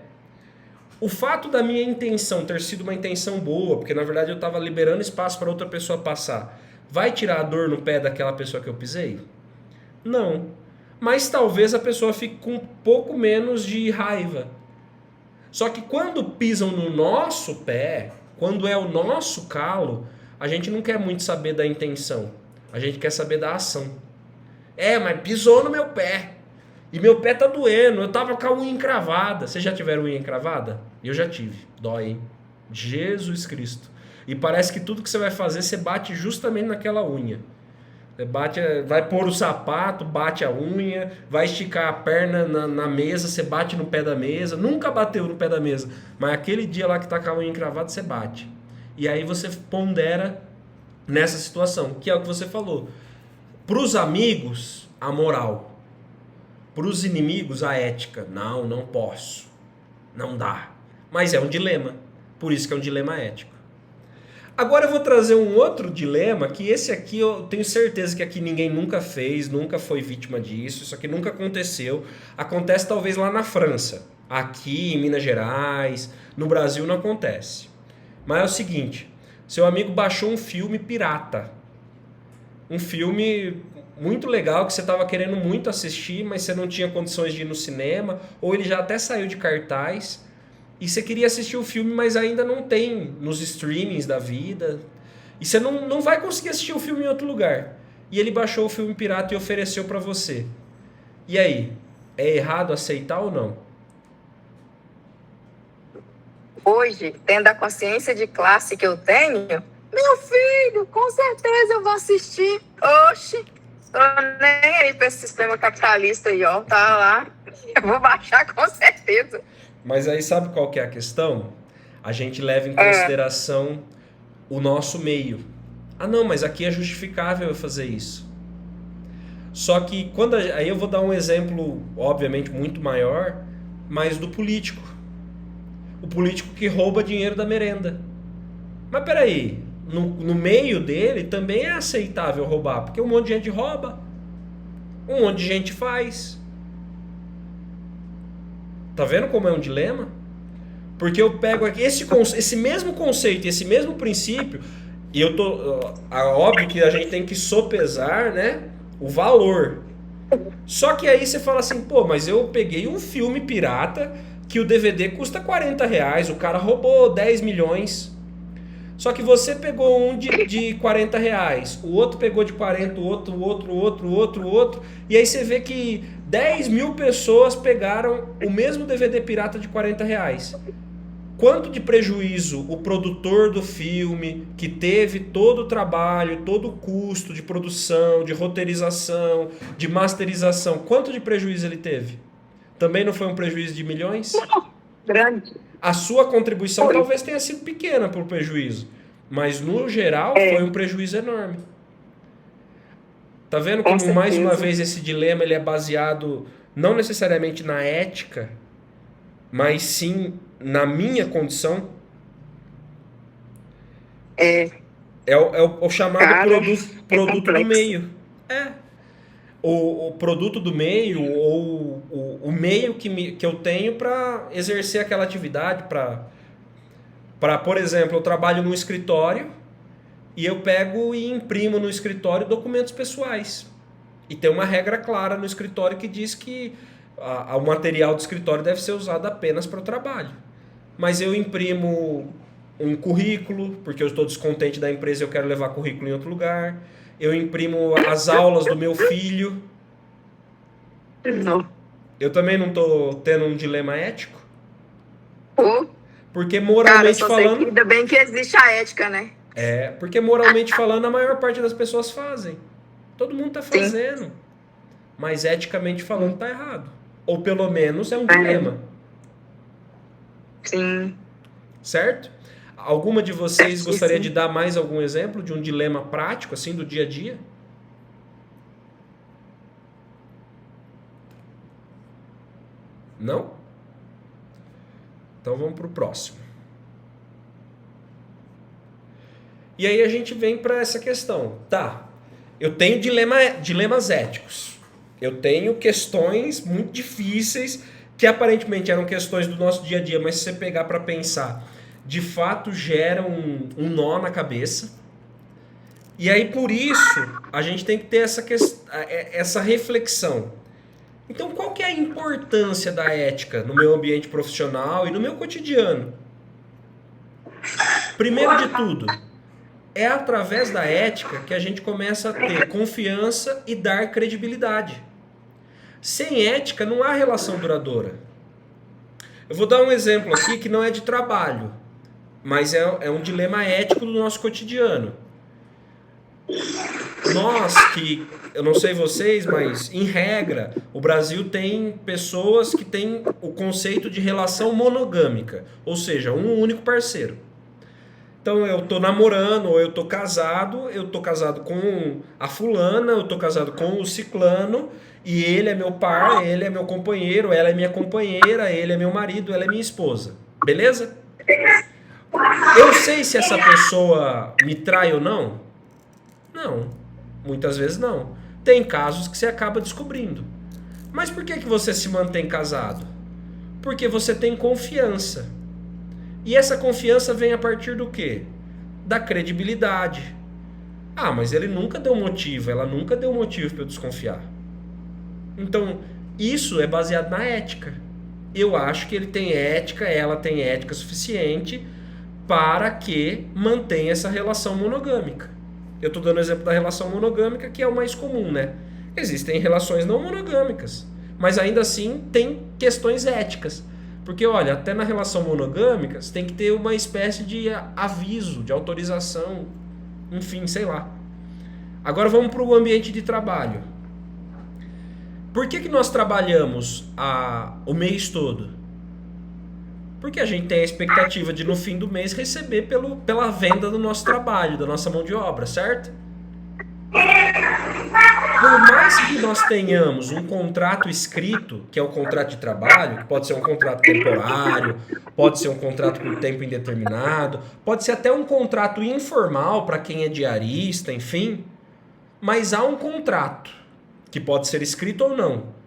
O fato da minha intenção ter sido uma intenção boa, porque, na verdade, eu estava liberando espaço para outra pessoa passar, vai tirar a dor no pé daquela pessoa que eu pisei? Não, mas talvez a pessoa fique com um pouco menos de raiva. Só que quando pisam no nosso pé, quando é o nosso calo, a gente não quer muito saber da intenção. A gente quer saber da ação. Mas pisou no meu pé. E meu pé tá doendo. Eu tava com a unha encravada. Vocês já tiveram unha encravada? Eu já tive. Dói, hein? Jesus Cristo. E parece que tudo que você vai fazer, você bate justamente naquela unha. Vai pôr o sapato, bate a unha, vai esticar a perna na mesa, você bate no pé da mesa. Nunca bateu no pé da mesa, mas aquele dia lá que tá com a unha encravada, você bate. E aí você pondera nessa situação, que é o que você falou. Para os amigos, a moral. Para os inimigos, a ética. Não posso. Não dá. Mas é um dilema. Por isso que é um dilema ético. Agora eu vou trazer um outro dilema, que esse aqui eu tenho certeza que aqui ninguém nunca fez, nunca foi vítima disso, isso aqui nunca aconteceu. Acontece talvez lá na França, aqui em Minas Gerais, no Brasil não acontece. Mas é o seguinte, seu amigo baixou um filme pirata, um filme muito legal que você estava querendo muito assistir, mas você não tinha condições de ir no cinema, ou ele já até saiu de cartaz... E você queria assistir o filme, mas ainda não tem nos streamings da vida. E você não vai conseguir assistir o filme em outro lugar. E ele baixou o filme pirata e ofereceu para você. E aí? É errado aceitar ou não? Hoje, tendo a consciência de classe que eu tenho, meu filho, com certeza eu vou assistir. Oxi, tô nem aí pra esse sistema capitalista aí, ó. Tá lá. Eu vou baixar com certeza. Mas aí sabe qual que é a questão? A gente leva em consideração o nosso meio. Não, mas aqui é justificável eu fazer isso. Só que aí eu vou dar um exemplo, obviamente, muito maior, mas do político. O político que rouba dinheiro da merenda. Mas peraí, no meio dele também é aceitável roubar, porque um monte de gente rouba. Um monte de gente faz. Tá vendo como é um dilema? Porque eu pego aqui esse mesmo conceito, esse mesmo princípio, e eu tô. Óbvio que a gente tem que sopesar, né, o valor. Só que aí você fala assim, pô, mas eu peguei um filme pirata que o DVD custa R$40, o cara roubou 10 milhões. Só que você pegou um de R$40, o outro pegou de 40, o outro, e aí você vê que 10 mil pessoas pegaram o mesmo DVD pirata de R$40. Quanto de prejuízo o produtor do filme, que teve todo o trabalho, todo o custo de produção, de roteirização, de masterização, quanto de prejuízo ele teve? Também não foi um prejuízo de milhões? Grande. A sua contribuição talvez tenha sido pequena para o prejuízo, mas no geral foi um prejuízo enorme. Tá vendo como mais uma vez esse dilema ele é baseado não necessariamente na ética, mas sim na minha condição? É o chamado produto do meio. O produto do meio, ou o meio que eu tenho para exercer aquela atividade, por exemplo, eu trabalho num escritório e eu pego e imprimo no escritório documentos pessoais. E tem uma regra clara no escritório que diz que o material do escritório deve ser usado apenas para o trabalho. Mas eu imprimo um currículo, porque eu estou descontente da empresa e eu quero levar currículo em outro lugar. Eu imprimo as aulas do meu filho. Não. Eu também não estou tendo um dilema ético? Pô. Porque moralmente Cara, falando... ainda bem que existe a ética, né? Porque moralmente falando a maior parte das pessoas fazem. Todo mundo está fazendo. Sim. Mas eticamente falando está errado. Ou pelo menos é um dilema. Sim. Certo? Alguma de vocês gostaria de dar mais algum exemplo de um dilema prático, assim, do dia a dia? Não? Então vamos para o próximo. E aí a gente vem para essa questão. Tá, eu tenho dilemas éticos. Eu tenho questões muito difíceis que aparentemente eram questões do nosso dia a dia, mas se você pegar para pensar, de fato geram um nó na cabeça. E aí por isso a gente tem que ter essa reflexão. Então qual que é a importância da ética no meu ambiente profissional e no meu cotidiano? Primeiro de tudo, é através da ética que a gente começa a ter confiança e dar credibilidade. Sem ética não há relação duradoura. Eu vou dar um exemplo aqui que não é de trabalho, mas é um dilema ético do nosso cotidiano. Nós que, eu não sei vocês, mas em regra, o Brasil tem pessoas que têm o conceito de relação monogâmica, ou seja, um único parceiro. Então eu tô namorando ou eu tô casado com a fulana, eu tô casado com o ciclano, e ele é meu par, ele é meu companheiro, ela é minha companheira, ele é meu marido, ela é minha esposa. Beleza? Eu sei se essa pessoa me trai ou não? Não. Muitas vezes não. Tem casos que você acaba descobrindo. Mas por que você se mantém casado? Porque você tem confiança. E essa confiança vem a partir do quê? Da credibilidade. Ah, mas ele nunca deu motivo, ela nunca deu motivo para eu desconfiar. Então, isso é baseado na ética. Eu acho que ele tem ética, ela tem ética suficiente para que mantenha essa relação monogâmica. Eu estou dando o exemplo da relação monogâmica, que é o mais comum, né? Existem relações não monogâmicas, mas ainda assim tem questões éticas. Porque, olha, até na relação monogâmica, você tem que ter uma espécie de aviso, de autorização, enfim, sei lá. Agora vamos para o ambiente de trabalho. Por que nós trabalhamos o mês todo? Porque a gente tem a expectativa de, no fim do mês, receber pela venda do nosso trabalho, da nossa mão de obra, certo? Por mais que nós tenhamos um contrato escrito, que é o contrato de trabalho, que pode ser um contrato temporário, pode ser um contrato por tempo indeterminado, pode ser até um contrato informal para quem é diarista, enfim, mas há um contrato, que pode ser escrito ou não.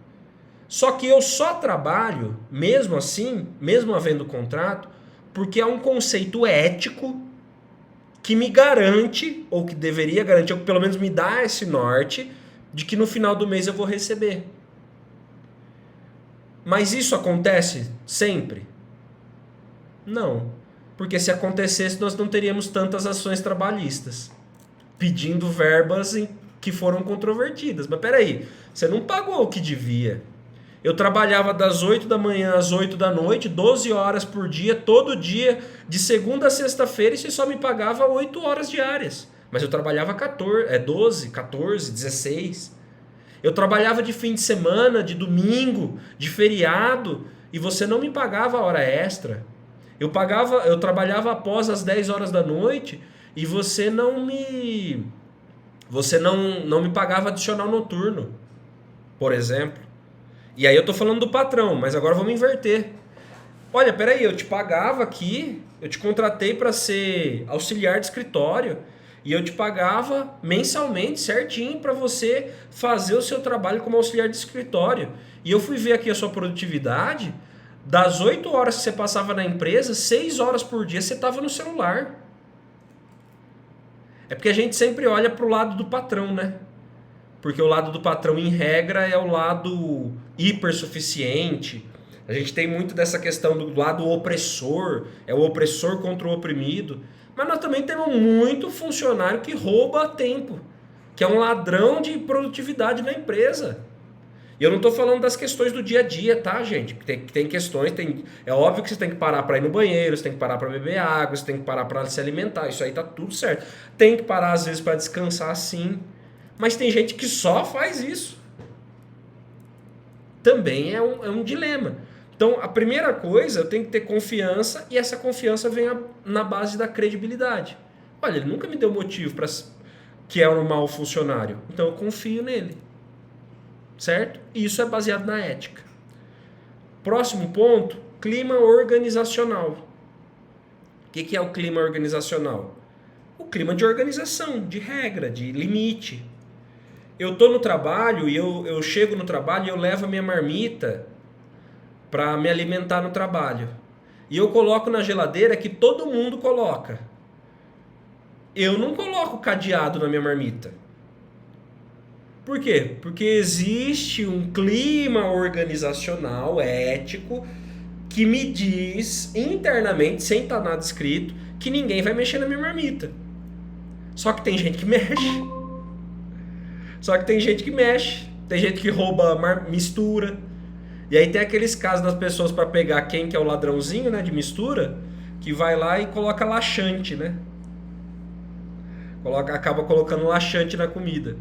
Só que eu só trabalho, mesmo assim, mesmo havendo contrato, Porque é um conceito ético que me garante, ou que deveria garantir, ou que pelo menos me dá esse norte, de que no final do mês eu vou receber. Mas isso acontece sempre? Não. Porque se acontecesse, nós não teríamos tantas ações trabalhistas pedindo verbas que foram controvertidas. Mas peraí, você não pagou o que devia. Eu trabalhava das 8 da manhã às 8 da noite, 12 horas por dia, todo dia, de segunda a sexta-feira, e você só me pagava 8 horas diárias. Mas eu trabalhava 12, 14, 16. Eu trabalhava de fim de semana, de domingo, de feriado, e você não me pagava hora extra. Eu trabalhava após as 10 horas da noite e você não me pagava adicional noturno, por exemplo. E aí eu tô falando do patrão, mas agora vamos inverter. Olha, peraí, eu te pagava aqui, eu te contratei para ser auxiliar de escritório e eu te pagava mensalmente certinho para você fazer o seu trabalho como auxiliar de escritório. E eu fui ver aqui a sua produtividade, das 8 horas que você passava na empresa, 6 horas por dia você estava no celular. É porque a gente sempre olha para o lado do patrão, né? Porque o lado do patrão, em regra, é o lado hipersuficiente. A gente tem muito dessa questão do lado opressor, é o opressor contra o oprimido. Mas nós também temos muito funcionário que rouba tempo, que é um ladrão de produtividade na empresa. E eu não estou falando das questões do dia a dia, tá, gente? Tem questões, é óbvio que você tem que parar para ir no banheiro, você tem que parar para beber água, você tem que parar para se alimentar, isso aí tá tudo certo. Tem que parar às vezes para descansar, sim. Mas tem gente que só faz isso. Também é um dilema. Então, a primeira coisa, eu tenho que ter confiança, e essa confiança vem na base da credibilidade. Olha, ele nunca me deu motivo para que é um mau funcionário. Então, eu confio nele. Certo? E isso é baseado na ética. Próximo ponto, clima organizacional. O que é o clima organizacional? O clima de organização, de regra, de limite. Eu estou no trabalho e eu chego no trabalho e eu levo a minha marmita para me alimentar no trabalho. E eu coloco na geladeira que todo mundo coloca. Eu não coloco cadeado na minha marmita. Por quê? Porque existe um clima organizacional, ético, que me diz internamente, sem estar nada escrito, que ninguém vai mexer na minha marmita. Só que tem gente que mexe. Tem gente que rouba mistura. E aí tem aqueles casos das pessoas para pegar quem que é o ladrãozinho, né, de mistura, que vai lá e coloca laxante, né? Acaba colocando laxante na comida.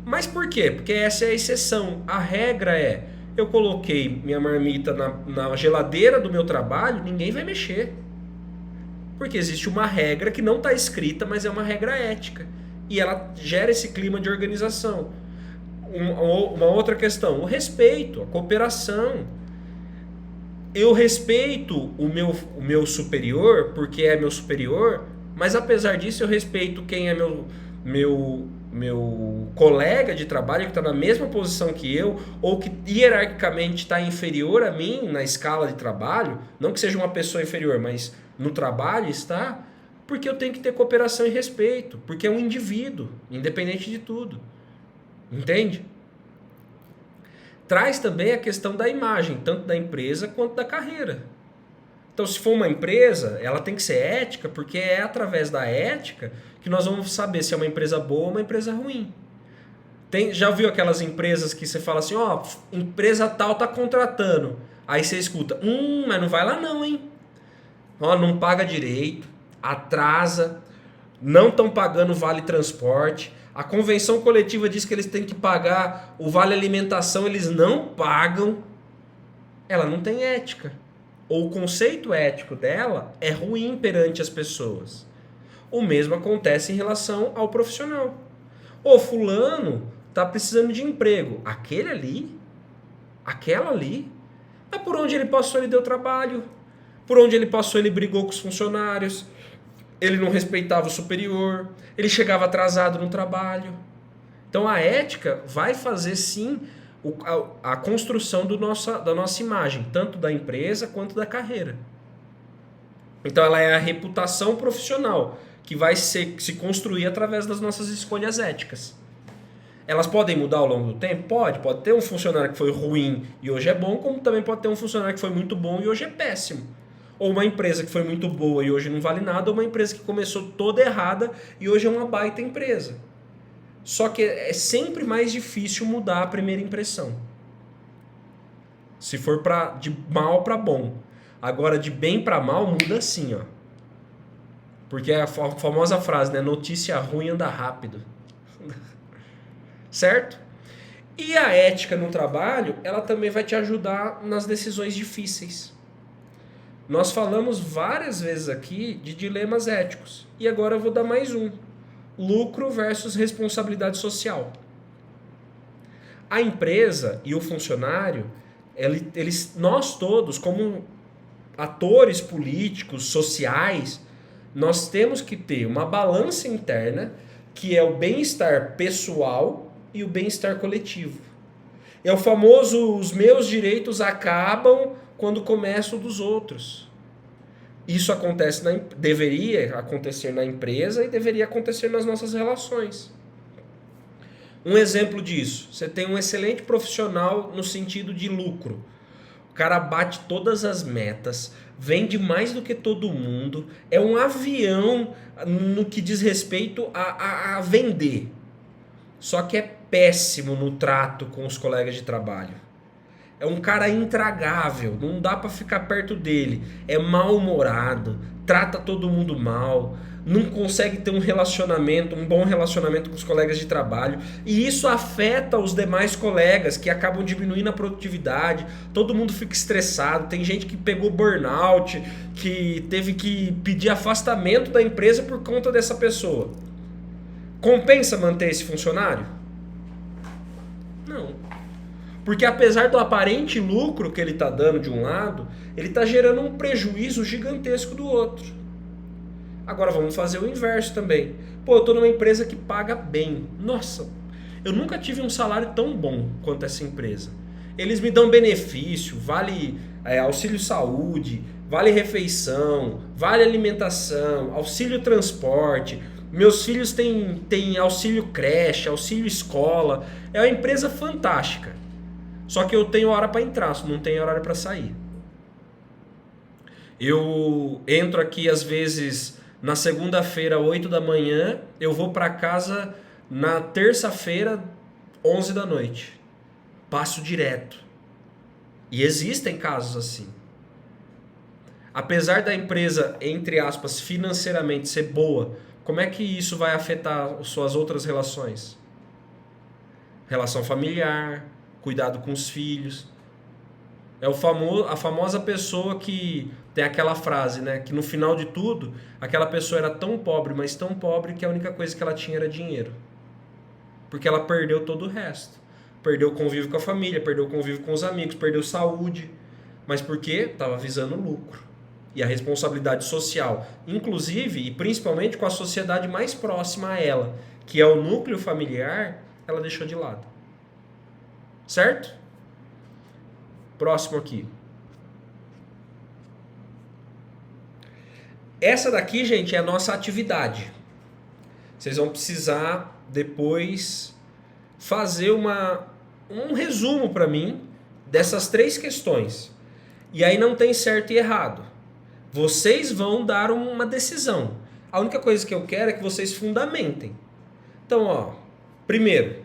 Mas por quê? Porque essa é a exceção. A regra é, eu coloquei minha marmita na geladeira do meu trabalho, ninguém vai mexer. Porque existe uma regra que não está escrita, mas é uma regra ética. E ela gera esse clima de organização. Uma outra questão, o respeito, a cooperação. Eu respeito o meu superior, porque é meu superior, mas apesar disso eu respeito quem é meu colega de trabalho, que está na mesma posição que eu, ou que hierarquicamente está inferior a mim na escala de trabalho, não que seja uma pessoa inferior, mas no trabalho está, porque eu tenho que ter cooperação e respeito, porque é um indivíduo, independente de tudo. Entende? Traz também a questão da imagem, tanto da empresa quanto da carreira. Então, se for uma empresa, ela tem que ser ética, porque é através da ética que nós vamos saber se é uma empresa boa ou uma empresa ruim. Já viu aquelas empresas que você fala assim, ó, empresa tal tá contratando. Aí você escuta, mas não vai lá não, hein? Ó, não paga direito, atrasa, não estão pagando vale transporte. A convenção coletiva diz que eles têm que pagar o vale alimentação, eles não pagam. Ela não tem ética. Ou o conceito ético dela é ruim perante as pessoas. O mesmo acontece em relação ao profissional. O fulano está precisando de emprego. Aquele ali, aquela ali, é por onde ele passou, ele deu trabalho. Por onde ele passou, ele brigou com os funcionários. Ele não respeitava o superior. Ele chegava atrasado no trabalho. Então a ética vai fazer sim a construção da nossa imagem, tanto da empresa quanto da carreira. Então ela é a reputação profissional que vai se construir através das nossas escolhas éticas. Elas podem mudar ao longo do tempo? Pode ter um funcionário que foi ruim e hoje é bom, como também pode ter um funcionário que foi muito bom e hoje é péssimo. Ou uma empresa que foi muito boa e hoje não vale nada, ou uma empresa que começou toda errada e hoje é uma baita empresa. Só que é sempre mais difícil mudar a primeira impressão. Se for de mal para bom. Agora, de bem para mal, muda sim, ó. Porque é a famosa frase, né? Notícia ruim anda rápido. Certo? E a ética no trabalho, ela também vai te ajudar nas decisões difíceis. Nós falamos várias vezes aqui de dilemas éticos. E agora eu vou dar mais um. Lucro versus responsabilidade social. A empresa e o funcionário, nós todos, como atores políticos, sociais, nós temos que ter uma balança interna que é o bem-estar pessoal e o bem-estar coletivo. É o famoso, os meus direitos acabam quando começam dos outros. Isso deveria acontecer na empresa e deveria acontecer nas nossas relações. Um exemplo disso, você tem um excelente profissional no sentido de lucro. O cara bate todas as metas, vende mais do que todo mundo, é um avião no que diz respeito a vender. Só que é péssimo no trato com os colegas de trabalho. É um cara intragável, não dá pra ficar perto dele. É mal-humorado, trata todo mundo mal, não consegue ter um bom relacionamento com os colegas de trabalho. E isso afeta os demais colegas, que acabam diminuindo a produtividade. Todo mundo fica estressado. Tem gente que pegou burnout, que teve que pedir afastamento da empresa por conta dessa pessoa. Compensa manter esse funcionário? Não. Porque apesar do aparente lucro que ele está dando de um lado, ele está gerando um prejuízo gigantesco do outro. Agora vamos fazer o inverso também. Pô, eu estou numa empresa que paga bem. Nossa, eu nunca tive um salário tão bom quanto essa empresa. Eles me dão benefício, vale auxílio saúde, vale refeição, vale alimentação, auxílio transporte. Meus filhos têm auxílio creche, auxílio escola. É uma empresa fantástica. Só que eu tenho hora para entrar, não tenho horário para sair. Eu entro aqui às vezes na segunda-feira, 8 da manhã, eu vou para casa na terça-feira, 11 da noite. Passo direto. E existem casos assim. Apesar da empresa, entre aspas, financeiramente ser boa, como é que isso vai afetar suas outras relações? Relação familiar, cuidado com os filhos. É a famosa pessoa que tem aquela frase, né? Que no final de tudo, aquela pessoa era tão pobre, mas tão pobre que a única coisa que ela tinha era dinheiro. Porque ela perdeu todo o resto. Perdeu o convívio com a família, perdeu o convívio com os amigos, perdeu saúde. Mas por quê? Estava visando lucro. E a responsabilidade social, inclusive e principalmente com a sociedade mais próxima a ela, que é o núcleo familiar, ela deixou de lado. Certo? Próximo aqui. Essa daqui, gente, é a nossa atividade. Vocês vão precisar depois fazer um resumo para mim dessas 3 questões. E aí não tem certo e errado. Vocês vão dar uma decisão. A única coisa que eu quero é que vocês fundamentem. Então, ó, primeiro,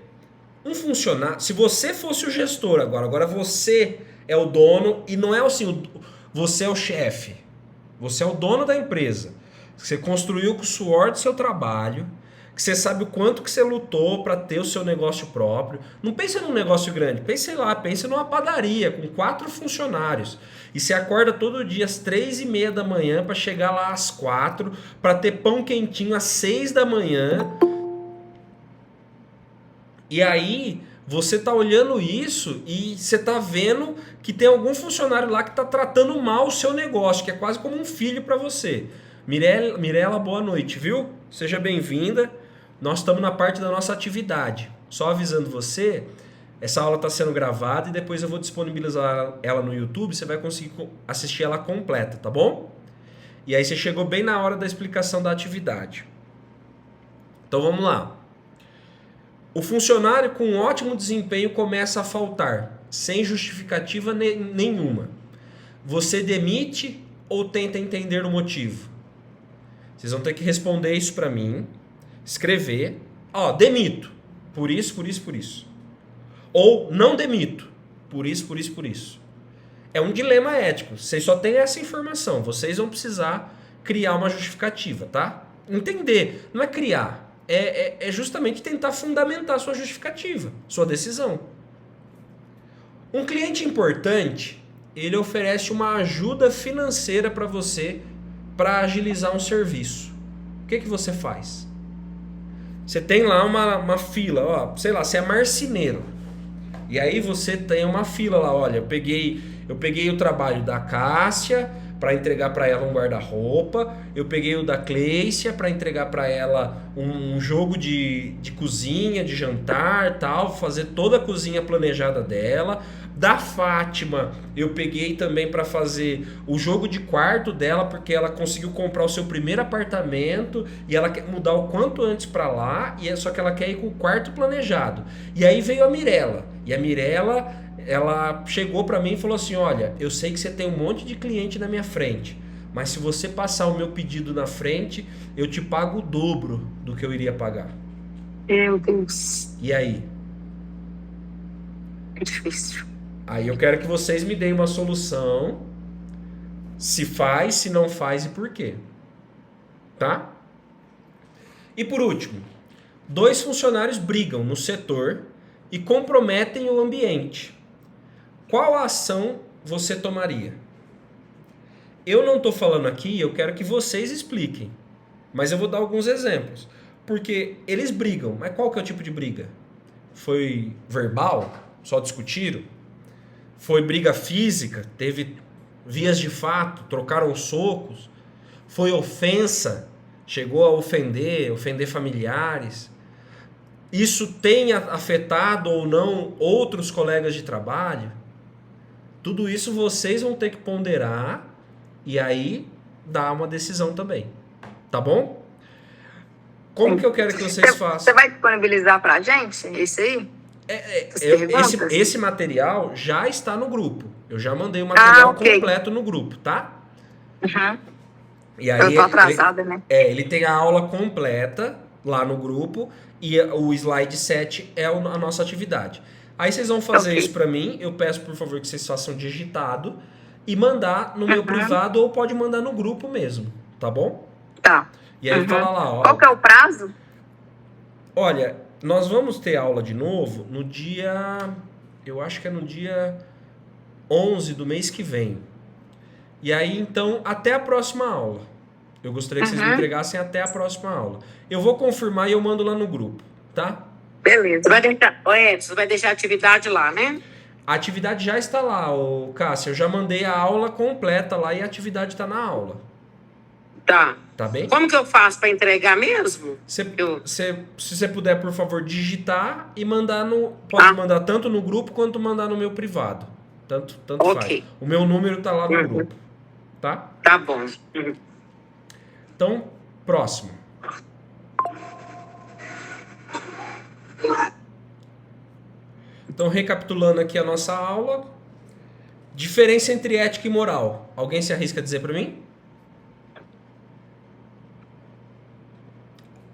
um funcionário, se você fosse o gestor agora você é o dono e não é assim, você é o chefe. Você é o dono da empresa. Você construiu com o suor do seu trabalho, que você sabe o quanto que você lutou para ter o seu negócio próprio. Não pense num negócio grande, pense numa padaria com 4 funcionários. E você acorda todo dia às 3:30 da manhã para chegar lá às 4, para ter pão quentinho às 6 da manhã. E aí você tá olhando isso e você tá vendo que tem algum funcionário lá que tá tratando mal o seu negócio, que é quase como um filho para você. Mirela, boa noite, viu? Seja bem-vinda. Nós estamos na parte da nossa atividade. Só avisando você, essa aula está sendo gravada e depois eu vou disponibilizar ela no YouTube, você vai conseguir assistir ela completa, tá bom? E aí você chegou bem na hora da explicação da atividade. Então vamos lá. O funcionário com ótimo desempenho começa a faltar, sem justificativa nenhuma. Você demite ou tenta entender o motivo? Vocês vão ter que responder isso para mim, escrever. Demito. Por isso, por isso, por isso. Ou não demito. Por isso, por isso, por isso. É um dilema ético. Vocês só têm essa informação. Vocês vão precisar criar uma justificativa, tá? Entender. Não é criar. É justamente tentar fundamentar sua justificativa, sua decisão. Um cliente importante, ele oferece uma ajuda financeira para você para agilizar um serviço. O que você faz? Você tem lá uma fila, sei lá, você é marceneiro. E aí você tem uma fila lá, olha, eu peguei o trabalho da Cássia para entregar para ela um guarda-roupa, eu peguei o da Cleicia para entregar para ela um jogo de cozinha, de jantar, tal, fazer toda a cozinha planejada dela. Da Fátima, eu peguei também para fazer o jogo de quarto dela, porque ela conseguiu comprar o seu primeiro apartamento e ela quer mudar o quanto antes para lá, só que ela quer ir com o quarto planejado. E aí veio a Mirella, e a Mirella, ela chegou para mim e falou assim, olha, eu sei que você tem um monte de cliente na minha frente, mas se você passar o meu pedido na frente, eu te pago o dobro do que eu iria pagar. Meu Deus. E aí? É difícil. Aí eu quero que vocês me deem uma solução, se faz, se não faz e por quê. Tá? E por último, 2 funcionários brigam no setor e comprometem o ambiente. Qual a ação você tomaria? Eu não estou falando aqui, eu quero que vocês expliquem. Mas eu vou dar alguns exemplos. Porque eles brigam, mas qual que é o tipo de briga? Foi verbal? Só discutiram? Foi briga física? Teve vias de fato? Trocaram socos? Foi ofensa? Chegou a ofender familiares? Isso tem afetado ou não outros colegas de trabalho? Tudo isso vocês vão ter que ponderar e aí dar uma decisão também. Tá bom? Como que eu quero que vocês façam? Você vai disponibilizar pra gente isso aí? Esse material já está no grupo. Eu já mandei o material completo no grupo, tá? Uhum. E aí, eu tô atrasada, né? Ele tem a aula completa lá no grupo e o slide 7 é a nossa atividade. Aí vocês vão fazer isso para mim. Eu peço, por favor, que vocês façam digitado e mandar no meu privado ou pode mandar no grupo mesmo, tá bom? Tá. E aí fala lá, ó. Qual que é o prazo? Olha, nós vamos ter aula de novo no dia... Eu acho que é no dia 11 do mês que vem. E aí, então, até a próxima aula. Eu gostaria que vocês me entregassem até a próxima aula. Eu vou confirmar e eu mando lá no grupo, tá? Beleza. Você vai deixar a atividade lá, né? A atividade já está lá, Cássia. Eu já mandei a aula completa lá e a atividade está na aula. Tá. Tá bem? Como que eu faço para entregar mesmo? Se você puder, por favor, digitar e mandar no... Pode mandar tanto no grupo quanto mandar no meu privado. Tanto faz. O meu número tá lá no grupo. Tá? Tá bom. Então, próximo. Então, recapitulando aqui a nossa aula. Diferença entre ética e moral. Alguém se arrisca a dizer para mim?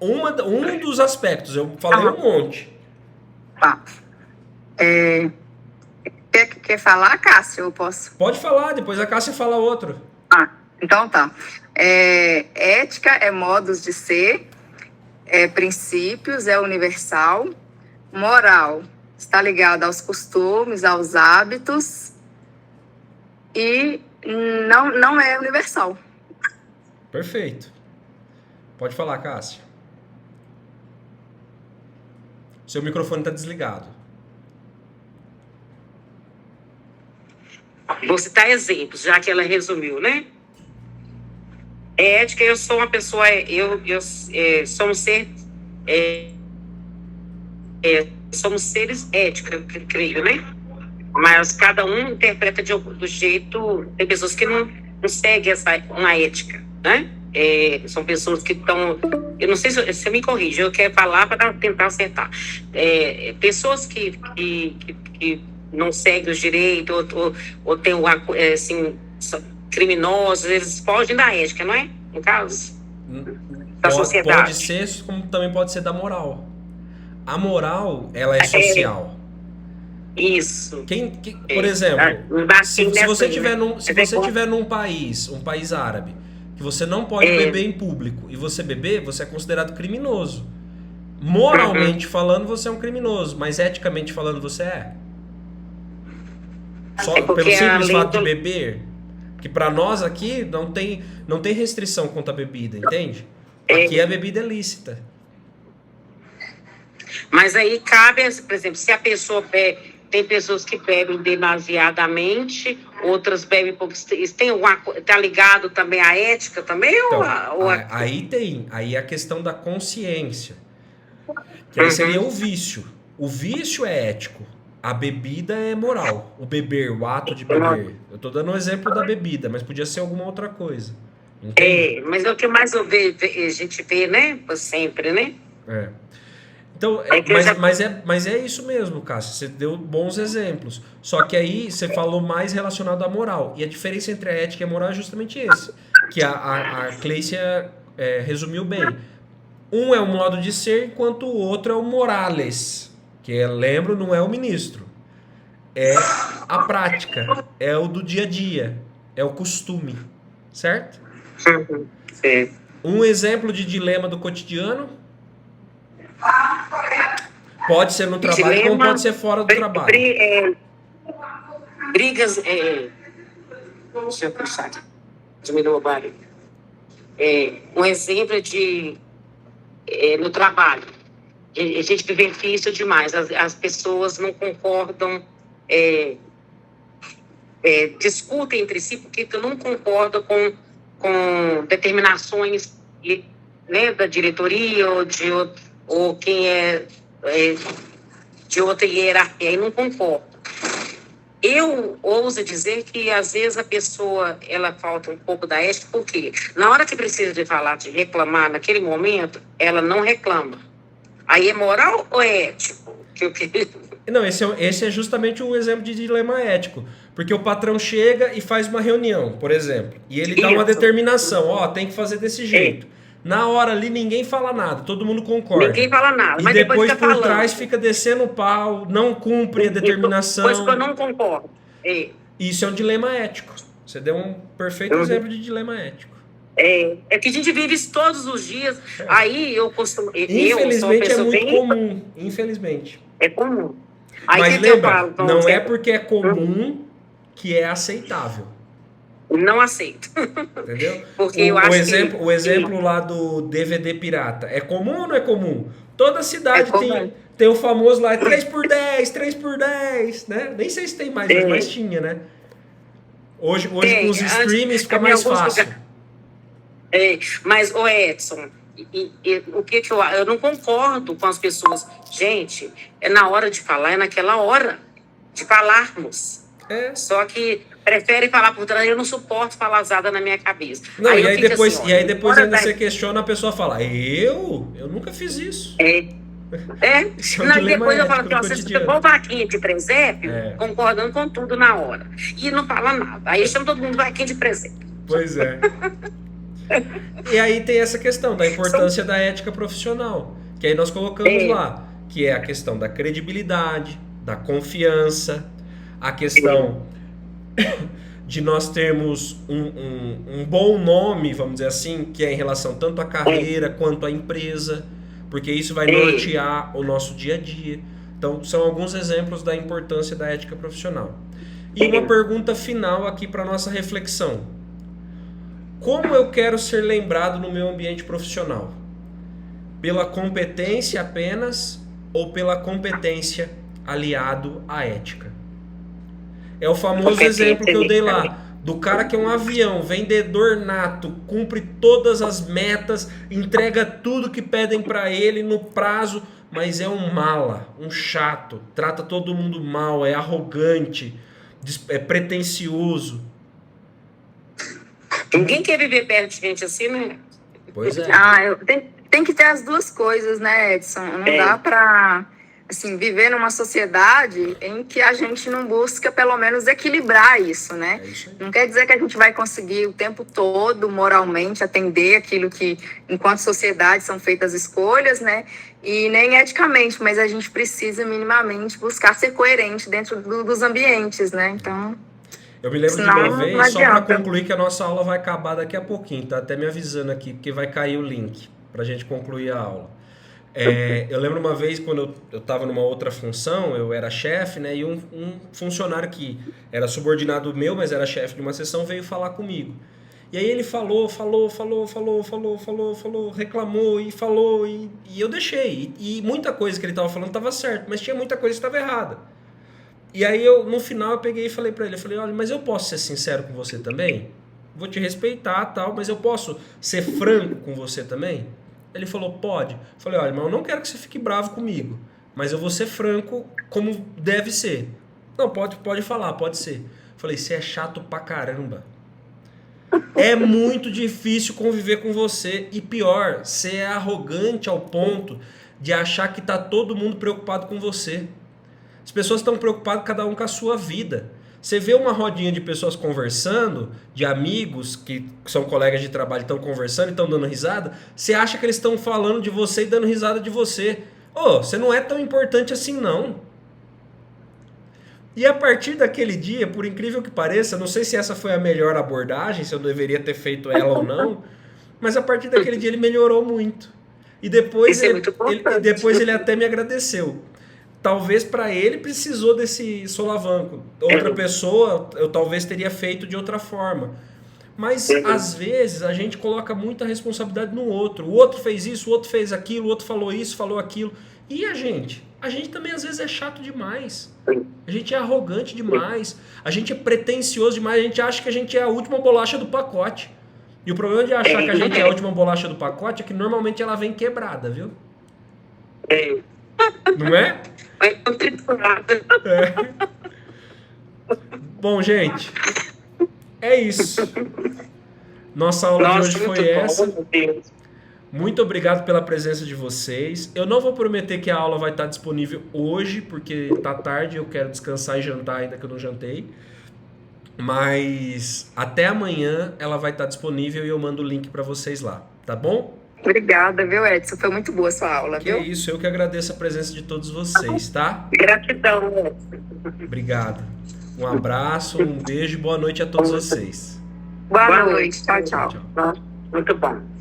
Um dos aspectos. Eu falei um monte. Tá. Quer falar, Cássia? Eu posso? Pode falar, depois a Cássia fala outro. Então tá. Ética é modos de ser, princípios é universal, moral está ligado aos costumes, aos hábitos e não é universal. Perfeito. Pode falar, Cássia. Seu microfone está desligado. Vou citar exemplos, já que ela resumiu, né? Ética, eu sou uma pessoa, eu sou um ser, somos seres éticos, eu creio, né? Mas cada um interpreta do jeito, tem pessoas que não seguem uma ética, né? São pessoas que estão... Eu não sei se você me corrige, eu quero falar para tentar acertar. Pessoas que não seguem os direitos ou tem assim, criminosos, eles fogem da ética, não é? No caso, da sociedade. Pode ser, como também pode ser da moral. A moral, ela é social. Isso. Por exemplo, se você tiver num país, um país árabe, que você não pode beber em público e você beber, você é considerado criminoso. Moralmente falando, você é um criminoso, mas eticamente falando, você é. Só pelo simples fato de beber. Que pra nós aqui não tem restrição quanto à bebida, entende? Aqui a bebida é lícita. Mas aí cabe, por exemplo, se a pessoa bebe... Tem pessoas que bebem demasiadamente, outras bebem pouco. Tá ligado também à ética também? Então, aí a questão da consciência. Que aí seria o vício. O vício é ético. A bebida é moral. O beber, o ato de beber. Eu tô dando um exemplo da bebida, mas podia ser alguma outra coisa. Entende? Mas é o que mais a gente vê, né? Sempre, né? Então, mas é isso mesmo, Cássio. Você deu bons exemplos. Só que aí você falou mais relacionado à moral. E a diferença entre a ética e a moral é justamente esse. Que a Cleicia resumiu bem. Um é o modo de ser, enquanto o outro é o morales. Que, lembro, não é o ministro. É a prática. É o do dia a dia. É o costume. Certo? Sim. Um exemplo de dilema do cotidiano... Pode ser no trabalho, como pode ser fora do trabalho. Brigas... Deixa eu puxar aqui. Diminuiu o barulho. Um exemplo de... no trabalho. A gente vivencia isso demais. As pessoas não concordam... discutem entre si porque não concordam com determinações, né, da diretoria ou quem é de outra hierarquia e não concorda. Eu ouso dizer que às vezes a pessoa ela falta um pouco da ética, porque na hora que precisa de falar, de reclamar naquele momento, ela não reclama. Aí é moral ou é ético? Não, esse é justamente um exemplo de dilema ético. Porque o patrão chega e faz uma reunião, por exemplo, e ele dá uma determinação, tem que fazer desse jeito. Na hora ali ninguém fala nada, todo mundo concorda. Ninguém fala nada. E mas depois por trás fica descendo o pau, não cumpre a determinação. Pois que eu não concordo. Isso é um dilema ético. Você deu um perfeito exemplo de dilema ético. É que a gente vive isso todos os dias. Aí eu costumo... Infelizmente é muito comum. Infelizmente. É comum. Aí mas lembra, não é porque é comum que é aceitável. Não aceito. Entendeu? Porque eu acho o exemplo lá do DVD pirata. É comum ou não é comum? Toda cidade tem o famoso lá, 3x10, 3x10, né? Nem sei se tem mais, mas tinha, né? Hoje com os streamings fica mais fácil. Mas, Edson, o que eu não concordo com as pessoas. Gente, é na hora de falar, é naquela hora de falarmos. Só que prefere falar por trás, eu não suporto falazada na minha cabeça. Não, aí depois ainda você questiona, a pessoa fala, eu nunca fiz isso. Não, depois eu falo assim, você pegou vaquinha de presépio, concordando com tudo na hora. E não fala nada. Aí chama todo mundo vaquinha de presépio. Pois é. E aí tem essa questão da importância da ética profissional, que aí nós colocamos lá, que é a questão da credibilidade, da confiança, a questão de nós termos um bom nome, vamos dizer assim, que é em relação tanto à carreira quanto à empresa, porque isso vai nortear o nosso dia a dia. Então, são alguns exemplos da importância da ética profissional. E uma pergunta final aqui para nossa reflexão. Como eu quero ser lembrado no meu ambiente profissional? Pela competência apenas ou pela competência aliado à ética? É o famoso exemplo que eu dei lá, do cara que é um avião, vendedor nato, cumpre todas as metas, entrega tudo que pedem para ele no prazo, mas é um mala, um chato, trata todo mundo mal, é arrogante, é pretensioso. Ninguém quer viver perto de gente assim, né? Pois é. Tem que ter as duas coisas, né, Edson? Não dá para assim, viver numa sociedade em que a gente não busca, pelo menos, equilibrar isso, né? Isso não quer dizer que a gente vai conseguir o tempo todo, moralmente, atender aquilo que, enquanto sociedade, são feitas escolhas, né? E nem eticamente, mas a gente precisa, minimamente, buscar ser coerente dentro dos ambientes, né? Então... Eu me lembro de uma vez, só para concluir, que a nossa aula vai acabar daqui a pouquinho, tá até me avisando aqui, porque vai cair o link pra gente concluir a aula. Eu lembro uma vez, quando eu estava numa outra função, eu era chefe, né, e um funcionário que era subordinado meu, mas era chefe de uma seção, veio falar comigo. E aí ele falou, reclamou e falou, e eu deixei. E muita coisa que ele estava falando estava certo, mas tinha muita coisa que estava errada. E aí no final eu peguei e falei pra ele, olha, mas eu posso ser sincero com você também? Vou te respeitar, tal, mas eu posso ser franco com você também? Ele falou, pode. Eu falei, olha, mas eu não quero que você fique bravo comigo, mas eu vou ser franco como deve ser. Não, pode falar, pode ser. Eu falei, você é chato pra caramba. É muito difícil conviver com você, e pior, você é arrogante ao ponto de achar que tá todo mundo preocupado com você. As pessoas estão preocupadas cada um com a sua vida. Você vê uma rodinha de pessoas conversando, de amigos que são colegas de trabalho, estão conversando e estão dando risada, você acha que eles estão falando de você e dando risada de você. Você não é tão importante assim, não. E a partir daquele dia, por incrível que pareça, não sei se essa foi a melhor abordagem, se eu deveria ter feito ela ou não, mas a partir daquele dia ele melhorou muito. E depois, depois ele até me agradeceu. Talvez para ele precisou desse solavanco. Outra pessoa eu talvez teria feito de outra forma. Mas às vezes a gente coloca muita responsabilidade no outro. O outro fez isso, o outro fez aquilo, o outro falou isso, falou aquilo. E a gente? A gente também às vezes é chato demais. A gente é arrogante demais. A gente é pretensioso demais. A gente acha que a gente é a última bolacha do pacote. E o problema de achar que a gente é a última bolacha do pacote é que normalmente ela vem quebrada, viu? Não é? Bom, gente, é isso. Nossa aula de hoje foi essa. Muito obrigado pela presença de vocês. Eu não vou prometer que a aula vai estar disponível hoje, porque tá tarde, eu quero descansar e jantar ainda que eu não jantei. Mas até amanhã ela vai estar disponível e eu mando o link para vocês lá, tá bom? Obrigada, viu, Edson? Foi muito boa a sua aula, viu? Que isso, eu que agradeço a presença de todos vocês, tá? Gratidão, Edson. Obrigado. Um abraço, um beijo e boa noite a todos vocês. Boa noite. Tchau, tchau. Muito bom.